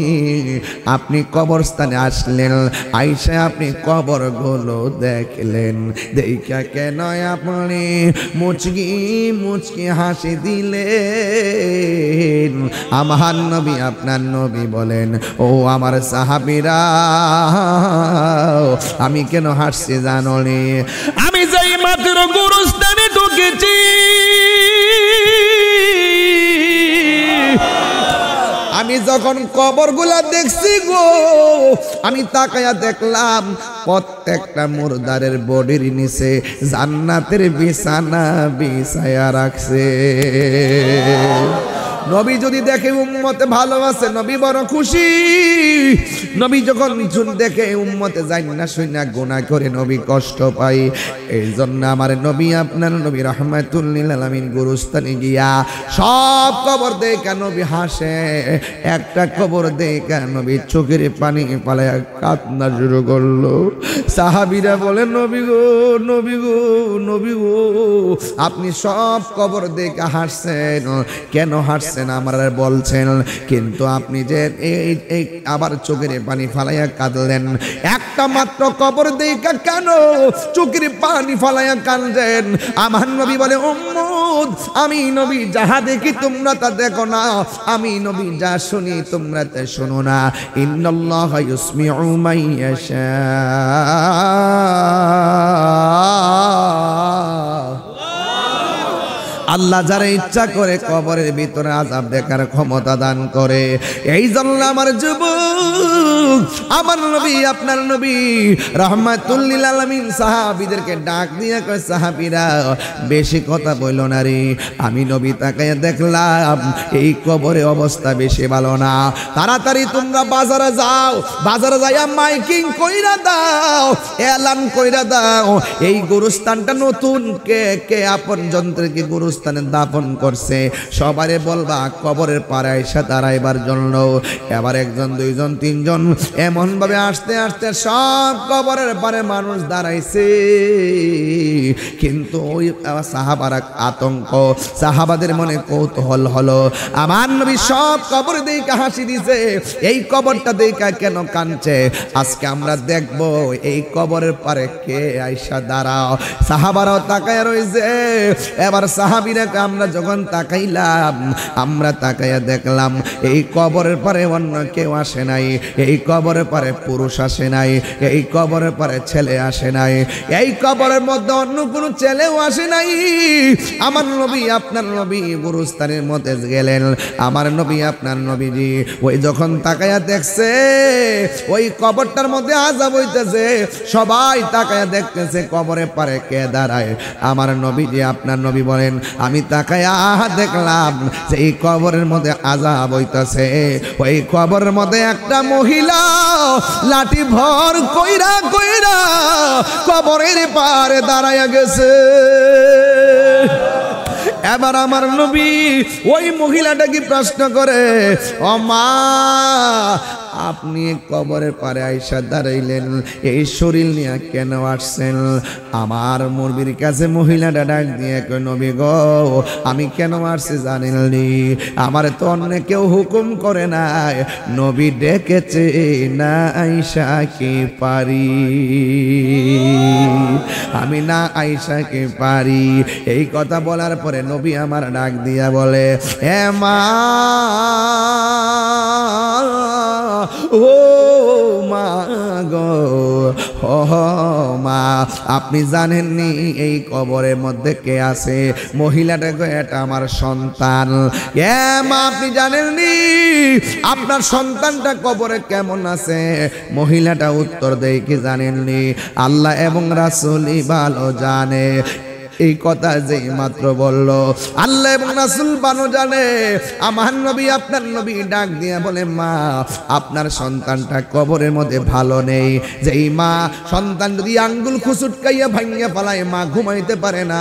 আপনি কবরস্থানে আসলেন, আইসা আপনি কবরগুলো দেখলেন, দেখা কেন আপনি মুচকি মুচকি হাসি দিলেন? আমার নবী আপনার নবী বলেন, ও আমার সাহাবীরা, আমি কেন হাসছি জানো নি? আমি যাই মাত্র গুরুস্থানে ঢুকেছি, আমি যখন কবরগুলা দেখছি গো, আমি তাকায়া দেখলাম প্রত্যেকটা মুর্দারের বডির নিচে জান্নাতের বিছানা বিছায়া রাখছে। নবী যদি দেখে উম্মতে ভালোবাসে, নবী বড় খুশি। নবী যখন দেখে উম্মতে জান্নাত শুইনা গুনাহ করে, নবী কষ্ট পায়। এই জন্য আমার নবী আপনার নবী রাহমাতুল লিল আলামিন গুরুস্থানে গিয়া সব কবর দেখা নবী হাসে, একটা কবর দেখা নবী চোখের পানি পালায়া কান্না শুরু করলো। সাহাবীরা বলে, নবী গো নবী গো নবী গো, আপনি সব কবর দেখা হাসছেন, কেন হাসছেন আমার বলছেন, কিন্তু আপনি যে এই আবার চোখের পানি ফালাইয়া কাঁদলেন, একটা মাত্র কবর দেখা কেন চোখের পানি ফালাইয়া কাঁদলেন? আমার নবী বলে, উম্মত, আমি নবী যাহা দেখি তোমরা তা দেখো না, আমি নবী যা শুনি তোমরা তা শোনো না। ইন্নাল্লাহা ইউসমিউ মান ইয়াশা, আল্লাহ যারা ইচ্ছা করে কবরের ভিতরে আযাব দেখার ক্ষমতা দান করে। এই জন্য আমার যুবক, আমার নবী আপনার নবী রাহমাতুল লিল আলামিন সাহাবীদেরকে ডাক দিয়া কয়, সাহাবীরা বেশি কথা বইল না রে, আমি নবী তাকায়া দেখলাম এই কবরে অবস্থা বেশি ভালো না, তাড়াতাড়ি তোমরা বাজারে যাও, বাজারে যাইয়া মাইকিং কইরা দাও, এলান কইরা দাও, এই গুরুস্থানটা নতুন কে কে আপন যন্ত্রকে গুরু স্থানে দাফন করছে, সবারে বলবা কবরের পাড়ে এসে দাঁড়াইবার জন্য। এবার একজন দুইজন তিনজন এমন ভাবে আসতে আসতে সব কবরের পাড়ে মানুষ দাঁড়াইছে। কিন্তু ওই সাহাবারা আতঙ্ক, সাহাবাদের মনে কৌতূহল হলো, আমার নবী সব কবর দেখে হাসি দিছে, এই কবরটা দেখে কেন কাঁদছে? আজকে আমরা দেখব এই কবরের পাড়ে কে আইসা দাঁড়াও। সাহাবারাও তাকায় রইছে। এবার সাহাবীরা আমরা যখন তাকাইলাম, আমরা তাকাইয়া দেখলাম এই কবরের পারে অন্য কেউ আসে নাই, এই কবরের পারে পুরুষ আসে নাই, এই কবরের পারে ছেলে আসে নাই, এই কবরের মধ্যে অন্য কোনো ছেলেও আসে নাই। আমার নবী আপনার নবী গুরুস্থানের মধ্যে গেলেন। আমার নবী আপনার নবীজি ওই যখন তাকাইয়া দেখছে ওই কবরটার মধ্যে আযাব হইতেছে, সবাই তাকাইয়া দেখতেছে কবরের পারে কে দাঁড়ায়। আমার নবীজি আপনার নবী বলেন, আমি তাকায়া দেখলাম যে এই কবরের মধ্যে আযাব হইতাছে। ওই কবরের মধ্যে একটা মহিলা লাঠি ভর কইরা কইরা কবরের পারে দাঁড়ায়া গেছে। এবার আমার নবী ওই মহিলাটাকে প্রশ্ন করে, ও মা, আপনি কবরের পারে আইসা দাঁড়াইলেন, এই শরীর নিয়ে কেন আসছেন? আমার মুরবির কাছে মহিলাটা ডাক দিয়ে কই, নবী গো, আমি কেন আসছি জানেননি? আমার তো অন্য কেউ হুকুম করে নাই, নবী ডেকেছে না আইসা কি পারি, আমি না আইসা কি পারি। এই কথা বলার পরে নবী আমার ডাক দিয়া বলে, হে মা, ও মা গো, ও মা, আপনি জানেননি এই কবরের মধ্যে কে আছে? মহিলাটা গো, এটা আমার সন্তান। এ মা, আপনি জানেননি আপনার সন্তানটা কবরে কেমন আছে? মহিলাটা উত্তর দেয়, কি জানেননি? আল্লাহ এবং রাসূলই ভালো জানে। এই কথা যেই মাত্র বলল, আল্লাহ এবং রাসূল বানো জানে আমার নবী আপনার নবী ডাক দিয়ে বলে, মা আপনার সন্তানটা কবরের মধ্যে ভালো নেই। যেই মা সন্তান যদি আঙ্গুল খুসুটকাইয়া ভাঙিয়া পালায়, মা ঘুমাইতে পারে না।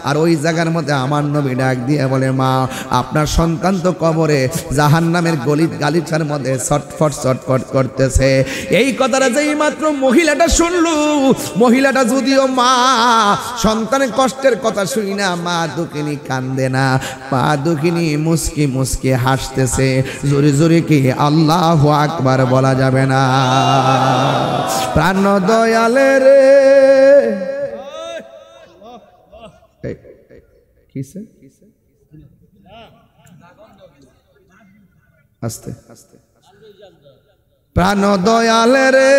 আর ওই জায়গার মধ্যে আমার নবী ডাক দিয়ে বলে, মা আপনার সন্তান তো কবরে জাহান্নামের গালিচার মধ্যে ছটফট ছটফট করতেছে। এই কথাটা যেই মাত্র মহিলাটা শুনলো, মহিলাটা যদিও মা, সন্তানের কষ্টের কথা শুনি না, মা দুঃখিনী কান্দে না, মা দুঃখিনী মুস্কি মুস্কি হাসতেছে। জোরে জোরে কি আল্লাহু আকবার বলা যাবে না? প্রাণ দয়ালে রে কিসে আস্তে আস্তে প্রাণ দয়ালে রে,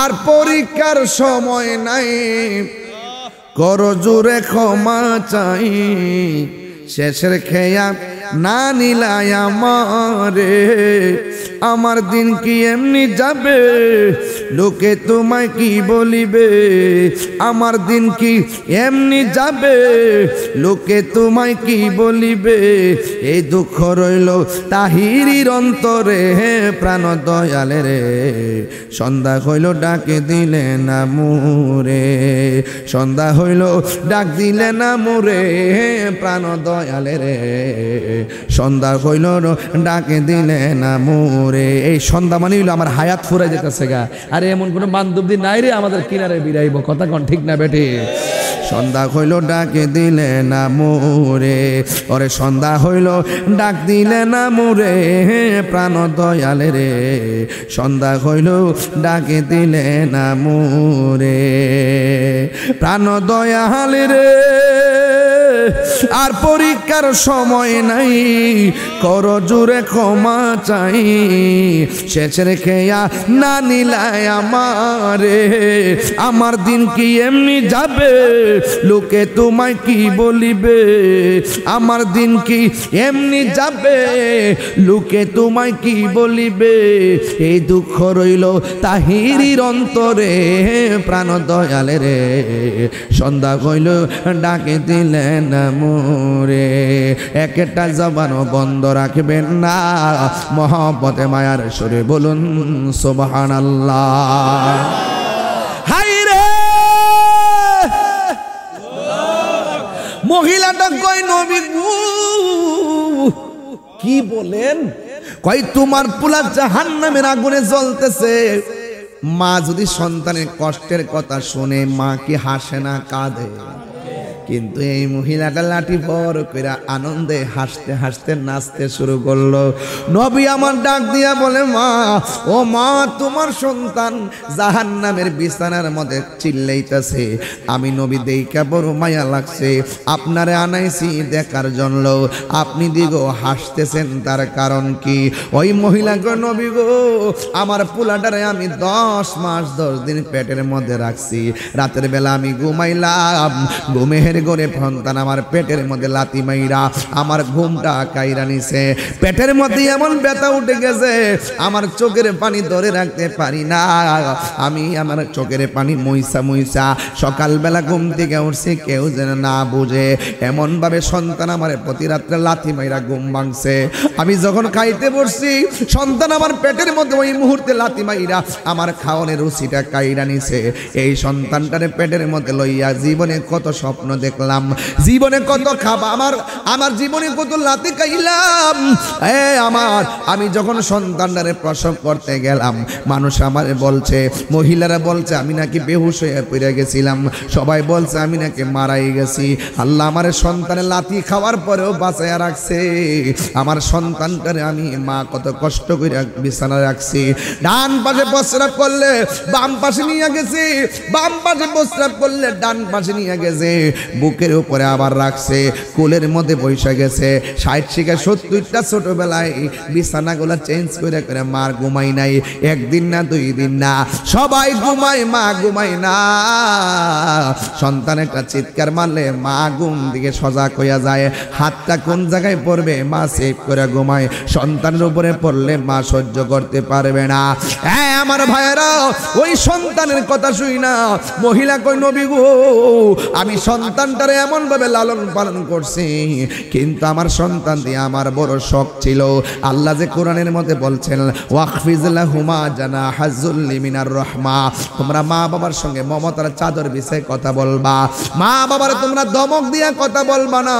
আর পরীক্ষার সময় নাই, কর জোরে ক্ষমা চাই, শেষের খেয়া না নিলাই আমারে, আমার দিন কি এমনি যাবে, লোকে তোমায় কি বলিবে, আমার দিন কি এমনি যাবে, লোকে তোমায় কি বলিবে, এই দুঃখ রইল তাহিরির অন্তরে, প্রাণ দয়ালে রে, সন্ধ্যা হইল ডাকে দিলে না মোরে, সন্ধ্যা হইল ডাক দিলে না মোরে, প্রাণ দয়ালে রে, সন্ধ্যা হইল ডাকে দিলে না মোরে। এই সন্ধ্যা মানে হইলো আমার হায়াত ফুরাই যেতেছে গা। আরে এমন কোনো বান্ধবী নাই রে আমাদের কিনারে বিরাইব, কথা কন ঠিক না বেটে? সন্ধ্যা হইল ডাকে দিলে না মোরে, ওরে সন্ধ্যা হইল ডাক দিলে না মোরে, প্রাণ দয়ালে রে, সন্ধ্যা হইল ডাকে দিলে না মোরে, প্রাণ দয়ালে রে, আর পরীক্ষার সময় নাই, কর জোরে ক্ষমা চাই, শেষের খেয়া না নিলাই আমারে, আমার দিন কি এমনি যাবে, লোকে তোমায় কি বলিবে, আমার দিন কি এমনি যাবে, লোকে তোমায় কি বলিবে, এই দুঃখ রইল তাহিরির অন্তরে, প্রাণ দয়ালে রে, সন্ধ্যা হইল ডাকে দিলেন মোরে। একটা জবান বন্ধ রাখবেন না, মহব্বতে মায়ার সুরে বলুন সুবহানাল্লাহ। হাই রে মহিলাটা কয়, নবী গো কি বলেন? কয় তোমার পোলা জাহান্নামের আগুনে জ্বলতেছে। মা যদি সন্তানের কষ্টের কথা শুনে, মা কি হাসে না কাঁদে? কিন্তু এই মহিলাটা লাঠি ভর করে আনন্দে হাসতে হাসতে নাচতে শুরু করলো। নবী আমার ডাক দিয়া বলে, মা ও মা, তোমার সন্তান জাহান্নামের বিছানার মধ্যে চিল্লাইতেছে, আমি নবী দেইখা বড় মায়া লাগছে, আপনারে আনাইছি দেখার জন্য, আপনি দিগো হাসতেছেন তার কারণ কি? ওই মহিলা গো, নবী গো, আমার পোলাটারে আমি 10 মাস 10 দিন পেটের মধ্যে রাখছি, রাতের বেলা আমি ঘুমাইলাম, ঘুমের ঘরে সন্তান আমার পেটের মধ্যে লাথি মাইরা আমার ঘুমটা কাইরা নিছে, পেটের মধ্যে এমন ব্যথা উঠে গেছে আমার চোখের পানি ধরে রাখতে পারি না, আমি আমার চোখের পানি মুইসা মুইসা সকালবেলা ঘুম থেকে উঠছি, কেউ যেন না বুঝে এমন ভাবে সন্তান আমার প্রতি রাত্রে লাথি মাইরা ঘুম ভাঙছে। আমি যখন খাইতে বসছি, সন্তান আমার পেটের মধ্যে ওই মুহূর্তে লাথি মাইরা আমার খাওয়ানোর রুচিটা কাইরা নিছে। এই সন্তানটারে পেটের মধ্যে লইয়া জীবনে কত স্বপ্ন দেখলাম, জীবনে কত খাবা, আমার জীবনে কত লাথি খাইলাম। আমি যখন সন্তানটারে প্রসব করতে গেলাম, মানুষ আমার বলছে, মহিলারা বলছে আমি নাকি বেহুশ হয়ে পড়ে গেছিলাম, সবাই বলছে আমি নাকি মারাই গেছি। আল্লাহ আমার সন্তানের লাথি খাওয়ার পরেও বাঁচাইয়া রাখছে। আমার সন্তানটারে আমি মা কত কষ্ট করে বিছানায় রাখছি, ডান পাশে প্রস্রাব করলে বাম পাশে নিয়ে গেছি, বাম পাশে প্রস্রাব করলে ডান পাশে নিয়ে গেছে, বুকের উপরে আবার রাখছে, কোলের মধ্যে বসে গেছে। 60 থেকে 70টা ছোটবেলায় বিছানাগুলো চেঞ্জ করে করে মার ঘুমাই নাই, একদিন না 2 দিন না, সবাই ঘুমায়, মা ঘুমায় না। সন্তান একটা চিৎকার মারলে মা ঘুম দিকে সজাগ হইয়া যায়, হাতটা কোন জায়গায় পড়বে মা সেভ করে ঘুমায়, সন্তানের উপরে পড়লে মা সহ্য করতে পারবে না। হ্যাঁ আমার ভাইয়েরা, ওই সন্তানের কথা শুই না, মহিলা কই নবী গো আমি সন্তানটারে এমন ভাবে লালন পালন করছি, কিন্তু আমার সন্তান দিয়ে আমার বড় শখ ছিল। আল্লাহ যে কোরআনের মধ্যে বলছেন ওয়াকফিজ লাহুমা জানাহাজ যুল্লি মিনার রাহমা, তোমরা মা বাবার সঙ্গে মমতার চাদর বিছায় কথা বলবা, মা বাবার তোমরা দমক দিয়া কথা বলবা না।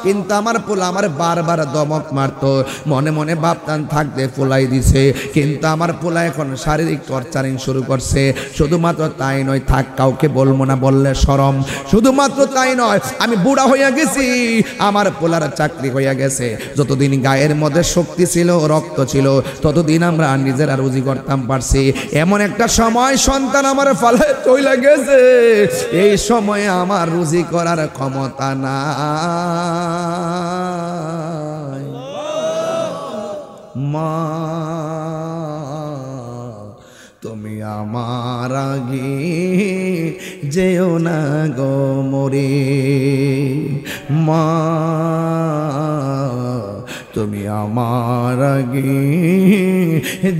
কিন্তু আমার পোলা আমার বারবার দমক মারতো, মনে মনে ভাবতাম থাকতে ফুলাই দিছে, কিন্তু আমার পোলা এখন শারীরিক টর্চারিং শুরু করছে। শুধুমাত্র তাই নয়, থাক কাউকে বলবো না, বললে শরম। শুধুমাত্র তাই নয়, আমি বুড়া হইয়া গেছি, আমার পোলার চাকরি হইয়া গেছে। যতদিন গায়ের মধ্যে শক্তি ছিল, রক্ত ছিল, ততদিন আমরা নিজেরা রুজি করতাম পারছি। এমন একটা সময় সন্তান আমার ফালায় চলে গেছে, এই সময়ে আমার রুজি করার ক্ষমতা নাই। মা তুমি আমার আগে যেও না গো মরে, মা তুমি আমার আগে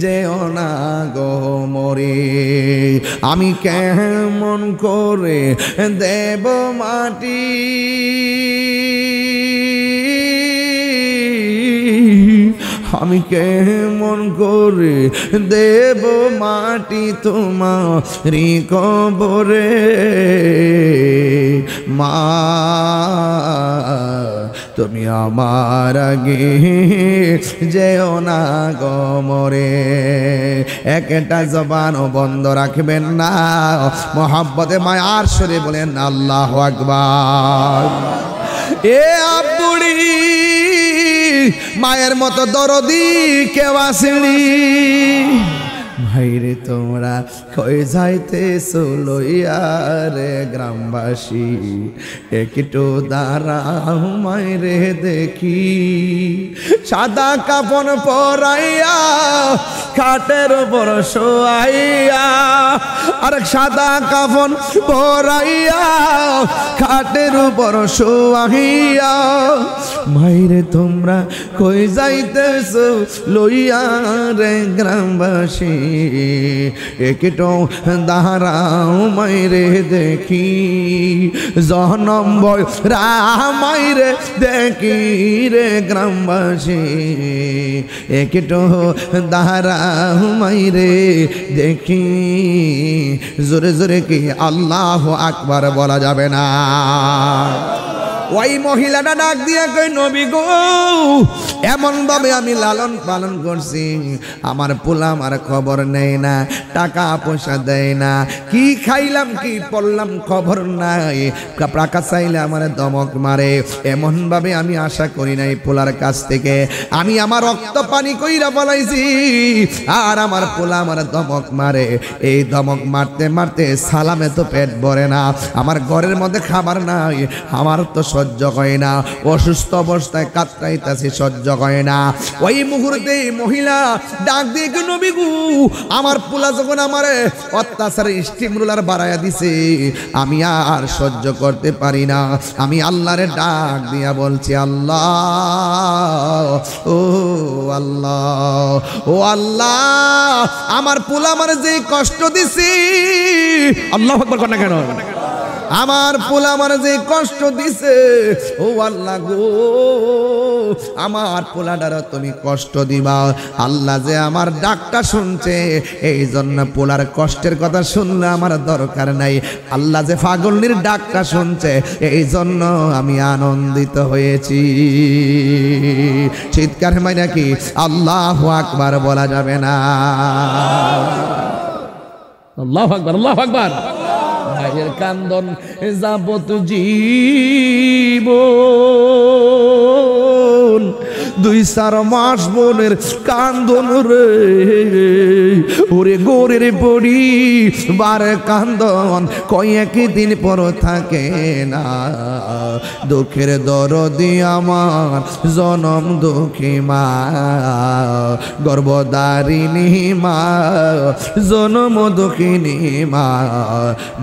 যেও না গো মরে। আমি কেমন করে দেব মাটি, আমি কেমন করে দেব মাটি তোমারি কবরে, মা তুমি আমার আগে যেও না গো মরে। একটা জবানও বন্ধ রাখবেন না, মোহাব্বতে মায়ার সুরে বলেন আল্লাহু আকবার। এ আব্বুড়ি মায়ের মতো দরদি কেউ আসেনি, ভাইরে তোমরা কই যাইতেছো লইয়া রে গ্রামবাসী, একটু দাঁড়াও মাইরে দেখি। সাদা কাপন পরাইয়া খাটের উপর শোয়াইয়া, আর সাদা কাপন পরাইয়া খাটের উপর শোয়াইয়া, মাইরে তোমরা কই যাইতেছো লইয়া রে গ্রামবাসী, একটু দাঁড়াও মাইরে দেখি। জনম বয় রামাইরে দেখি রে গ্রামবাসী, একটু দাঁড়াও মাইরে দেখি। জোরে জোরে কি আল্লাহু আকবার বলা যাবে না? ওই মহিলাটা ডাক দিয়া কই নবী গো এমন ভাবে আমি লালন পালন করছি, আমার পোলা আমার খবর নেই না, টাকা পয়সা দেয় না, কি খাইলাম কি পড়লাম খবর নাই, টাকা চাইলে আমার দমক মারে। এমন ভাবে আমি আশা করি নাই পোলার কাছ থেকে, আমি আমার রক্ত পানি কইরা বলাইছি, আর আমার পোলা আমার দমক মারে। এই দমক মারতে মারতে সালামে তো পেট ভরে না, আমার ঘরের মধ্যে খাবার নাই, আমার তো সহ্য হয় না, অসুস্থ অবস্থায় কাতরাইতাছি, সহ্য হয় না। ওই মুহূর্তে মহিলা ডাক দিয়ে নবী গো আমার পোলা যখন আমারে অত্যাচারে স্টিম রোলার বাড়াইয়া দিছে, আমি আর সহ্য করতে পারি না। আমি আল্লাহরে ডাক দিয়া বলছি আল্লাহ, ও আল্লাহ, ও আল্লাহ, আমার পোলা আমারে যে কষ্ট দিছি, আল্লাহু আকবার কর না কেন, আমার পোলা আমার যে কষ্ট দিছে, ও আল্লাহ গো আমার পোলাটার তুমি কষ্ট দিবা। আল্লাহ যে আমার ডাকটা শুনছে, এই জন্য পোলার কষ্টের কথা শুনলে আমার দরকার নাই। আল্লাহ যে পাগলনির ডাকটা শুনছে, এই জন্য আমি আনন্দিত হয়েছি। চিৎকার হয় নাকি আল্লাহু আকবার বলা যাবে না? আল্লাহু আকবার, আল্লাহু আকবার। ভাইয়ের কান্দন যাবত জীবন 2-4 মাস বোনের কান্দন রে ওরে গোরের বড়ি বারে কান্দন কয়েকদিন পর থাকে না দুঃখের দরদি আমার জনম দুঃখী মা গর্ভধারিণী মা জনম দুঃখিনী মা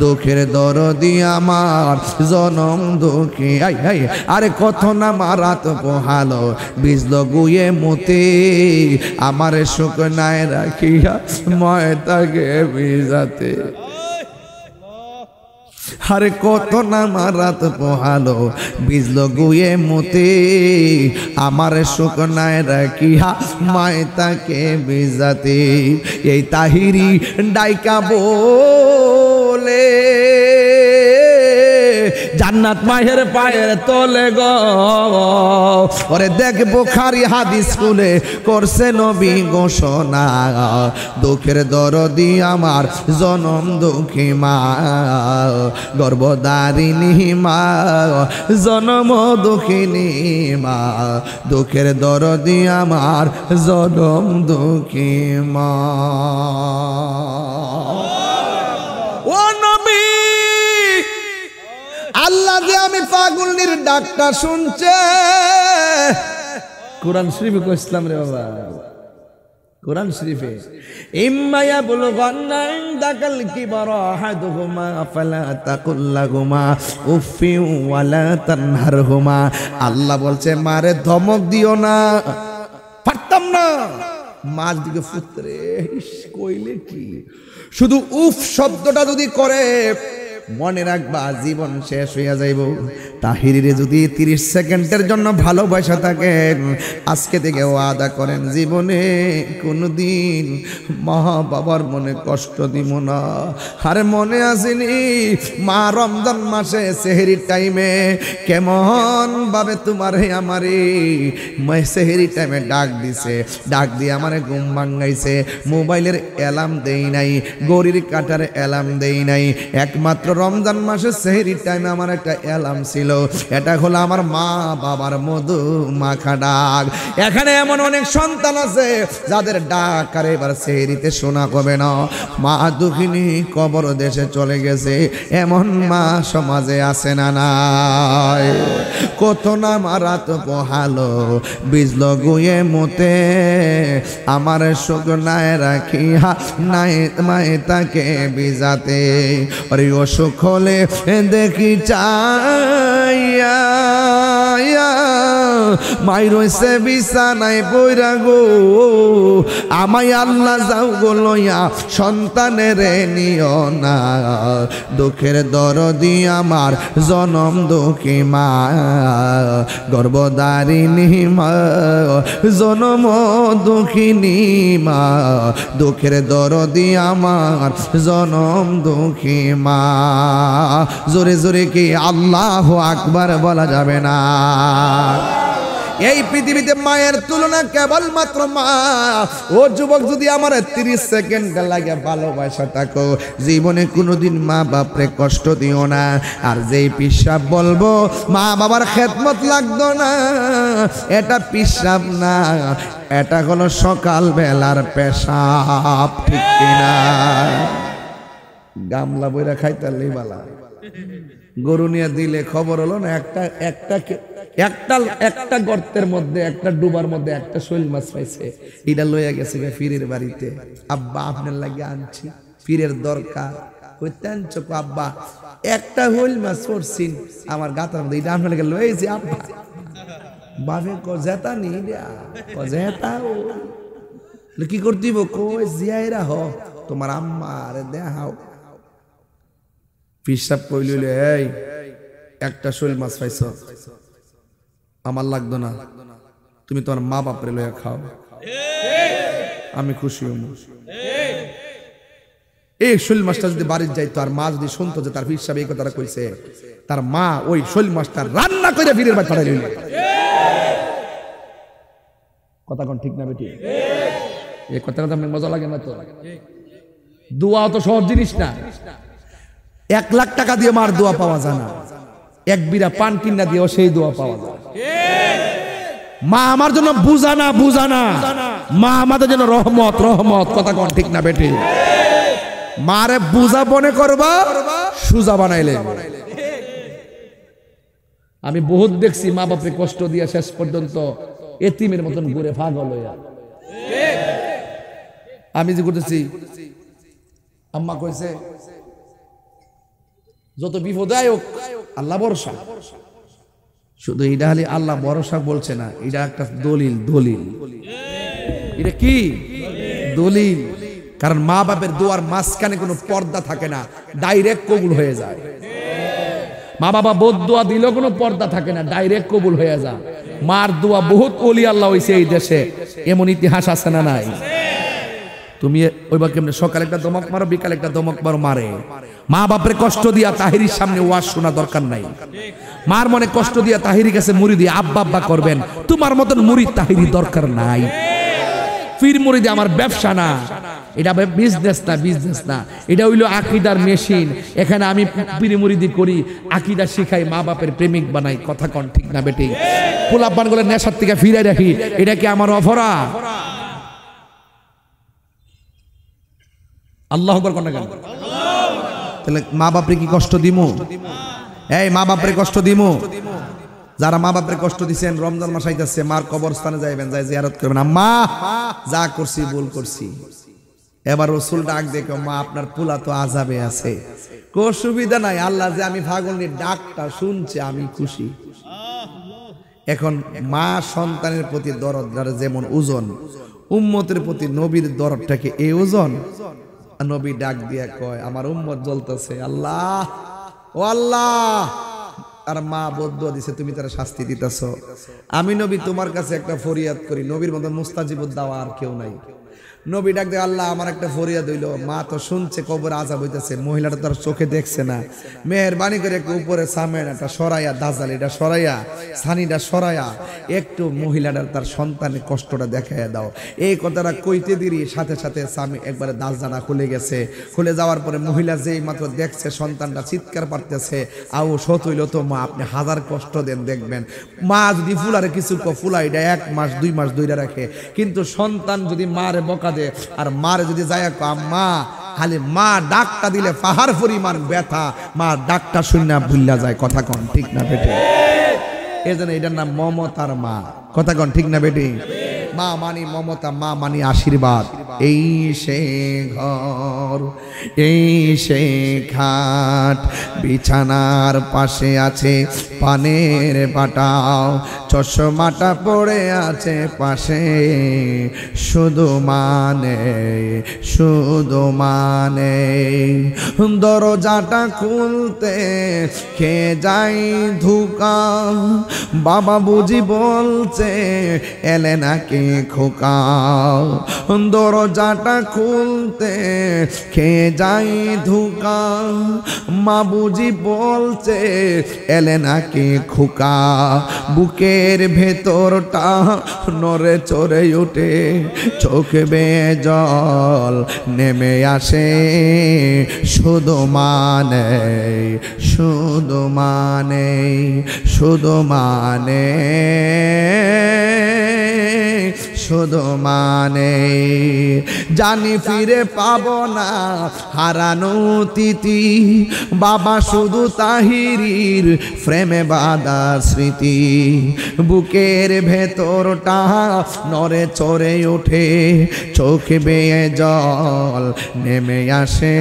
দুঃখের দরদি আমার জনম দুঃখী আরে কত না মারাত পোহালো বিজল গুয়ে মতে আমার শুকনায় রাখিয়া ময়দাকে ভিজাতে আরে কত না মারাত পোহালো বিজল গুয়ে মতে আমার শুকনায় রাখিয়া ময়দাকে ভিজাতে এই তাহিরি ডাইকা বলে জান্নাত মায়ের পায়ের তলে গো ওরে দেখ বুখারী হাদিস খুলে করছে নবী ঘোষণা দুঃখের দরদি আমার জনম দুঃখী মা গর্ভধারিণী মা জনম দুঃখিনী মা দুঃখের দরদি আমার জনম দুঃখী মা ও নবী আল্লাহ যে আমি পাগলনির ডাকটা শুনছে কোরআন শরীফে কো ইসলাম রে বাবা কোরআন শরীফে ইম্মায়া বুলগান্না ইনদাকাল কিবারা আহাদুহুমা ফালা তাকুল লাহুমা উফি ওয়ালা তানহারহুমা আল্লাহ বলছে মারে ধমক দিও না পারতাম না মাছ দিকে ফুতরে কইলে কি শুধু উফ শব্দটা যদি করে মনে রাখবা জীবন শেষ হইয়া যাইব তাহিরিরে যদি 30 সেকেন্ডের জন্য ভালোবাসা থাকে আজকে থেকে ওয়াদা করেন জীবনে কোনোদিন মা বাবার মনে কষ্ট দিব না আরে মনে আসেনি মা রমজান মাসে সেহরির টাইমে কেমন ভাবে তোমারে আমারে সেহরির টাইমে ডাক দিছে ডাক দিয়ে আমারে ঘুম ভাঙাইছে মোবাইলের অ্যালার্ম দেই নাই গড়ির কাটার অ্যালার্ম দেই নাই একমাত্র রমজান মাসে সেহরির টাইমে আমার একটা অ্যালার্ম ছিল এটা হলো আমার মা বাবার মধু মাখা ডাক এখানে এমন অনেক সন্তান আছে যাদের ডাক আর এবার সেহরিতে শোনা হবে না মা দুঃখিনী কবর দেশে চলে গেছে এমন মা সমাজে আছে না নাই কত না মারাত পোহালো বিজল গুয়ে মতে আমার শুকনায় রাখিয়া নাই মায়ে তাকে বিজাতে আরে ও সুখলে দেখি চাইয়া মাই রইছে বিছানায় পইরা গো আমায় আল্লাহ যাও গো লইয়া সন্তানের নিও না দুঃখের দরদি আমার জনম দুঃখী মা গর্ভধারিণী মা জনম দুঃখিনী মা দুঃখের দরদি আমার জনম দুঃখী মা জোরে জোরে কি আল্লাহু আকবার বলা যাবে না এই পৃথিবীতে মায়ের তুলনা কেবলমাত্র মা ও যুবক যদি আমার 30 সেকেন্ড লাগে ভালোবাসা থাকো জীবনে কোনোদিন মা বাপরে কষ্ট দিও না আর যেই পিসাব বলবো মা বাবার খেদমত লাগতো না এটা পিসাব না এটা হলো সকাল বেলার পেশাব ঠিক কিনা গামলা বইরা খাইতালেই বালা গরু নিয়ে দিলে খবর হলো না একটা গর্তের মধ্যে একটা ডুবার মধ্যে একটা শৈল মাছ পাইছে এটা লইয়া গেছে ফিরের বাড়িতে আব্বা আপনার লাগে আনছি ফিরের দরকার কইতেন চোখ আব্বা একটা হইল মাছ পড়ছিন আমার গাতার মধ্যে এটা আপনার লাগে লইছি আব্বা বাবে কজেতা নি কজেতা কি করতিব কই জিয়াইরা হ তোমার আম্মা আরে দেখাও পিসাব কইল এই একটা শৈল মাছ পাইছ আমার লাগতো না তুমি তোমার মা বাপরে লইয়া খাও আমি খুশি হব এই শৈল মাছটা যদি বাড়ির যাইতো আর মা যদি শুনতো যে তার পিসাব এই কথাটা কইছে তার মা ওই শৈল মাছটা রান্না করে ফিরের বাড়ি পাঠাই লইল কথা কোন ঠিক না বেটি এই কথাটা আপনার মজা লাগে না তো দোয়া তো সহজ জিনিস না 1 লাখ টাকা দিয়ে মার দোয়া পাওয়া যায় না এক বিরা পান কিনা দিয়েও সেই দোয়া পাওয়া যায় মা আমার জন্য বুঝানা বুঝানা, মা আমাদের জন্য রহমত রহমত। কথা কোন ঠিক না বেটি? মারে বুঝা মনে করবা, সুজা বানাইলে। আমি বহুত দেখছি মা বাপরে কষ্ট দিয়া শেষ পর্যন্ত এতিমের মতন ঘুরে পাগল হইয়া। আমি যে করতেছি, আম্মা কইছে যত বিপদ আয়োগ আল্লাহ ভরসা। শুধু এটা হলে আল্লাহ ভরসা বলছে না, এটা একটা দলিল। দলিল এটা কি? দলিল। কারণ মা বাপের দোয়ার মাঝখানে কোনো পর্দা থাকে না, ডাইরেক্ট কবুল হয়ে যায়। মা বাবা বোধ দোয়া দিলেও কোনো পর্দা থাকে না, ডাইরেক্ট কবুল হয়ে যায়। মার দোয়া বহুত ওলি আল্লাহ হইছে এই দেশে, এমন ইতিহাস আছে না নাই? তুমি ওইবার কেমনে সকালে একটা দমক মারো, বিকালে একটা দমক মারো, মারে। মা বাপরে কষ্ট দিয়া তাহিরির সামনে ওয়াজ শোনা দরকার নাই। মার মনে কষ্ট দিয়া তাহিরি কাছে মুড়ি দিয়ে আব্বা আব্বা করবেন, তোমার মতন মুড়ি তাহিরি দরকার নাই। পীর মুরিদি আমার ব্যবসা না, এটা বিজনেস না, বিজনেস না, এটা হইলো আকীদার মেশিন। এখানে আমি পীর মুরিদি করি, আকীদা শিখাই, মা বাপের প্রেমিক বানাই। কথা কোন ঠিক না বেটি? পোলাপান গুলো নেশার থেকে ফিরে রাখি, এটা কি আমার অপরাধ? আল্লাহ আকবার কোন কেন? তাহলে মা বাপরে কি কষ্ট দিমু? এই মা বাপরে কষ্ট দিমু? যারা মা বাপরে কষ্ট দিছেন, রমজান মাস আইতাছে, মার কবরস্থানে যাইবেন, যাই জিয়ারত করবেন। আম্মা যা করছি ভুল করছি। এবার রাসূল ডাক দেখো, মা আপনার পোলা তো আযাবে আছে, কো সুবিধা নাই, আল্লাহ যে আমি ফাগলের ডাকটা শুনছে, আমি খুশি। এখন মা সন্তানের প্রতি দরদ যেমন ওজন, উম্মতের প্রতি নবীর দরদটাকে এই ওজন। নবী ডাক দিয়া কয়, আমার উম্মত জ্বলতেছে, আল্লাহ ও আল্লাহ। আর মা বদদুয়া দিছে, তুমি তারা শাস্তি দিতেছ। আমি নবী তোমার কাছে একটা ফরিয়াদ করি, নবীর মতো মুস্তাজিবুদ দাওয়া আর কেউ নাই। নবী ডাক দিয়ে, আল্লাহ আমার একটা ফরিয়াদ হইল, মা তো শুনছে কবর আযাব হইতেছে, মহিলাটা তার চোখে দেখছে না, মেহেরবানি করে একটু উপরে সামেনাটা সরাইয়া, দাজাল এটা সরাইয়া, সানিটা সরাইয়া একটু মহিলাটার তার সন্তানের কষ্টটা দেখাইয়া দাও। এই কথাটা কইতে দিরি সাথে সাথে স্বামী একবারে দাজাটা খুলে গেছে। খুলে যাওয়ার পরে মহিলা যেই মাত্র দেখছে সন্তানটা চিৎকার পারতেছে, আও সত হইল তো মা, আপনি হাজার কষ্ট দেন দেখবেন। মা যদি ফুলারে কিছু ফুলা এটা 1 মাস 2 মাস ধইরা রাখে, কিন্তু সন্তান যদি মারে বকা দে আর মারে যদি যায় আম্মা, খালি মা ডাকটা দিলে পাহাড় পরিমাণ ব্যথা, মা ডাকটা শুনে ভুল্লা যায়। কথা কন ঠিক না বেটি? এই জন্য এটার নাম মমতার মা। কথা কন ঠিক না বেটি? মা মানি মমতা, মা মানি আশীর্বাদ। এই সে ঘর, এই সে খাট, বিছানার পাশে আছে পানের বাটাও, চশমাটা পড়ে আছে পাশে, শুধু মানে শুধু মানে। দরজাটা খুলতে খেয়ে যাই ধোকা, বাবা বুঝি বলছে এলে নাকি খোকা। দরজাটা খুলতে খেয়ে যাই ধোকা, মা বুঝি বলছে এলে নাকি খোকা। বুকের ভেতরটা নড়ে চড়ে উঠে, চোখ বেয়ে জল নেমে আসে, শুধু মানে শুধু মানে শুধু মানে শুধু মানে। জানি ফিরে পাবো না হারানো তিথি, বাবা শুধু তাহিরির প্রেমে বাঁধা স্মৃতি। বুকের ভেতরটা নড়ে চড়ে ওঠে, চোখ বেয়ে জল নেমে আসে,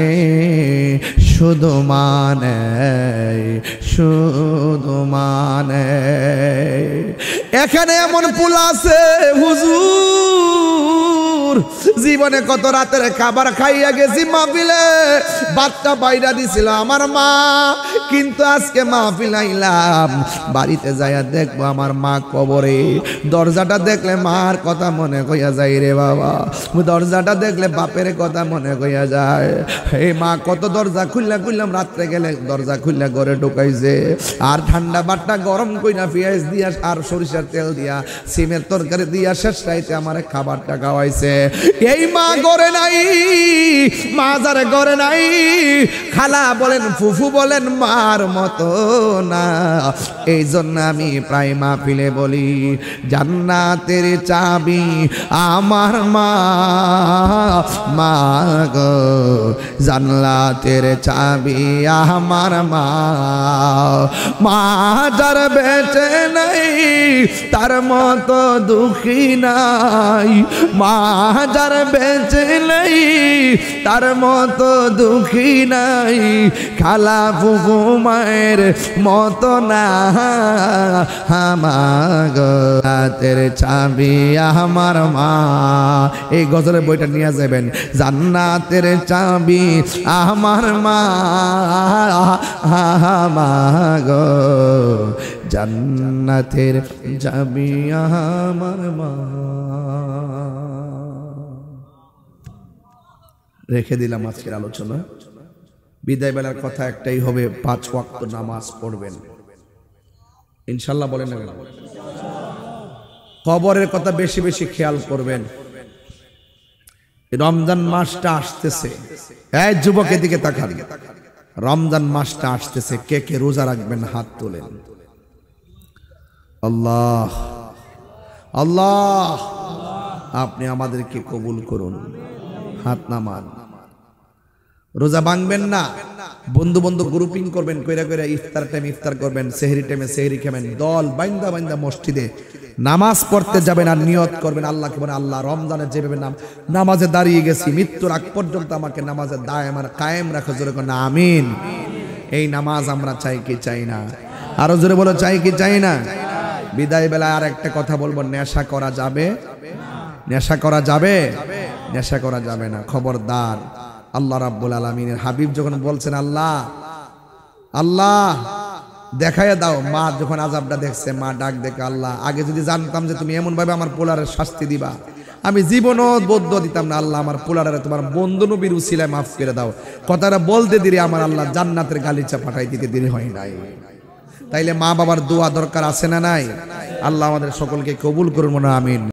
শুধু মানে শুধু মানে। এখানে এমন পুল আছে হুজুর, জীবনে কত রাতের খাবার খাইয়া গেছি মাহফিলে, বাচ্চা বাইরা দিছিল আমার মা, কিন্তু আজকে মাহফিল আইলাম, বাড়িতে যাইয়া দেখবো আমার মা কবরে। দরজাটা দেখলে মার কথা মনে কইয়া যায় রে বাবা, দরজাটা দেখলে বাপের কথা মনে কইয়া যায়। হে মা কত দরজা খুললাম, রাত্রে গেলে দরজা খুললা ঘরে ঢুকাইছে, আর ঠান্ডা বাট্টা গরম কইরা পেঁয়াজ দিয়া আর সরিষার তেল দিয়া সিমের তরকারি দিয়া শেষ রাইতে আমার খাবারটা খাওয়াইছে। এই মা গড়ে নাই, মাজার গড়ে নাই, খালা বলেন ফুফু বলেন মার মতো না। এই জন্য আমি প্রায় মাহফিলে বলি জান্নাতের চাবি আমার মা, মা গো জান্নাতের চাবি আমার মা। মা যার বেঁচে নাই তার মতো দুঃখী নাই, মা যার বেঁচে নাই তার মতো দুঃখী নাই, খালা ফুফু মায়ের মতো না। আমার জান্নাতের চাবি আমার মা। এই গজলের বইটা নিয়ে যাবেন, জান্নাতের চাবি আমার মা, গো জান্নাতের চাবি আমার মা। রেখে দিলাম আজকের আলোচনা। বিদায় বেলার কথা একটাই হবে, 5 ওয়াক্ত নামাজ পড়বেন ইনশাল্লাহ। বলেন না, কবরের কথা বেশি বেশি খেয়াল করবেন। রমজান মাসটা আসতেছে, এই যুবক এদিকে তাকান, রমজান মাসটা আসতেছে, কে কে রোজা রাখবেন হাত তোলেন। আল্লাহ আল্লাহ আপনি আমাদেরকে কবুল করুন, হাত নামান। রোজা ভাঙবেন না, বন্ধু বন্ধু গ্রুপিং করবেন, কইরা কইরা ইফতার টাইম ইফতার করবেন, সেহরি টাইমে সেহরি খাবেন, দল বাইন্দা বাইন্দা মসজিদে নামাজ পড়তে যাবেন আর নিয়ত করবেন আল্লাহকে বলে আল্লাহ রমজানে যেভাবে নামাজে দাঁড়িয়ে গেছি মৃত্যুর আগ পর্যন্ত আমাকে নামাজে দায়েম আর কায়েম রাখো, জোরে কোন আমিন। এই নামাজ আমরা চাই কি চাই না? আরো জোরে বলো চাই কি চাই না? বিদায় বেলায় আর একটা কথা বলবো, নেশা করা যাবে? নেশা করা যাবে? নেশা করা যাবে না, খবরদার। আল্লাহ রাব্বুল আলামিনের হাবিব যখন বলছেন আল্লাহ আল্লাহ দেখাইয়া দাও, মা যখন আযাবটা দেখছে মা ডাক দেখে আল্লাহ আগে যদি জানতাম যে তুমি এমন ভাবে আমার পোলারের শাস্তি দিবা আমি জীবনও বদ্ধ দিতাম না, আল্লাহ আমার পোলারে তোমার বন্ধু নবীর উসিলায় মাফ করে দাও। কথাটা বলতে দেরি আমার আল্লাহ জান্নাতের গালিচা পাঠাই দিতে দেরি হয় নাই। তাইলে মা বাবার দোয়া দরকার আছে না নাই? আল্লাহ আমাদের সকলকে কবুল করুন, আমিন।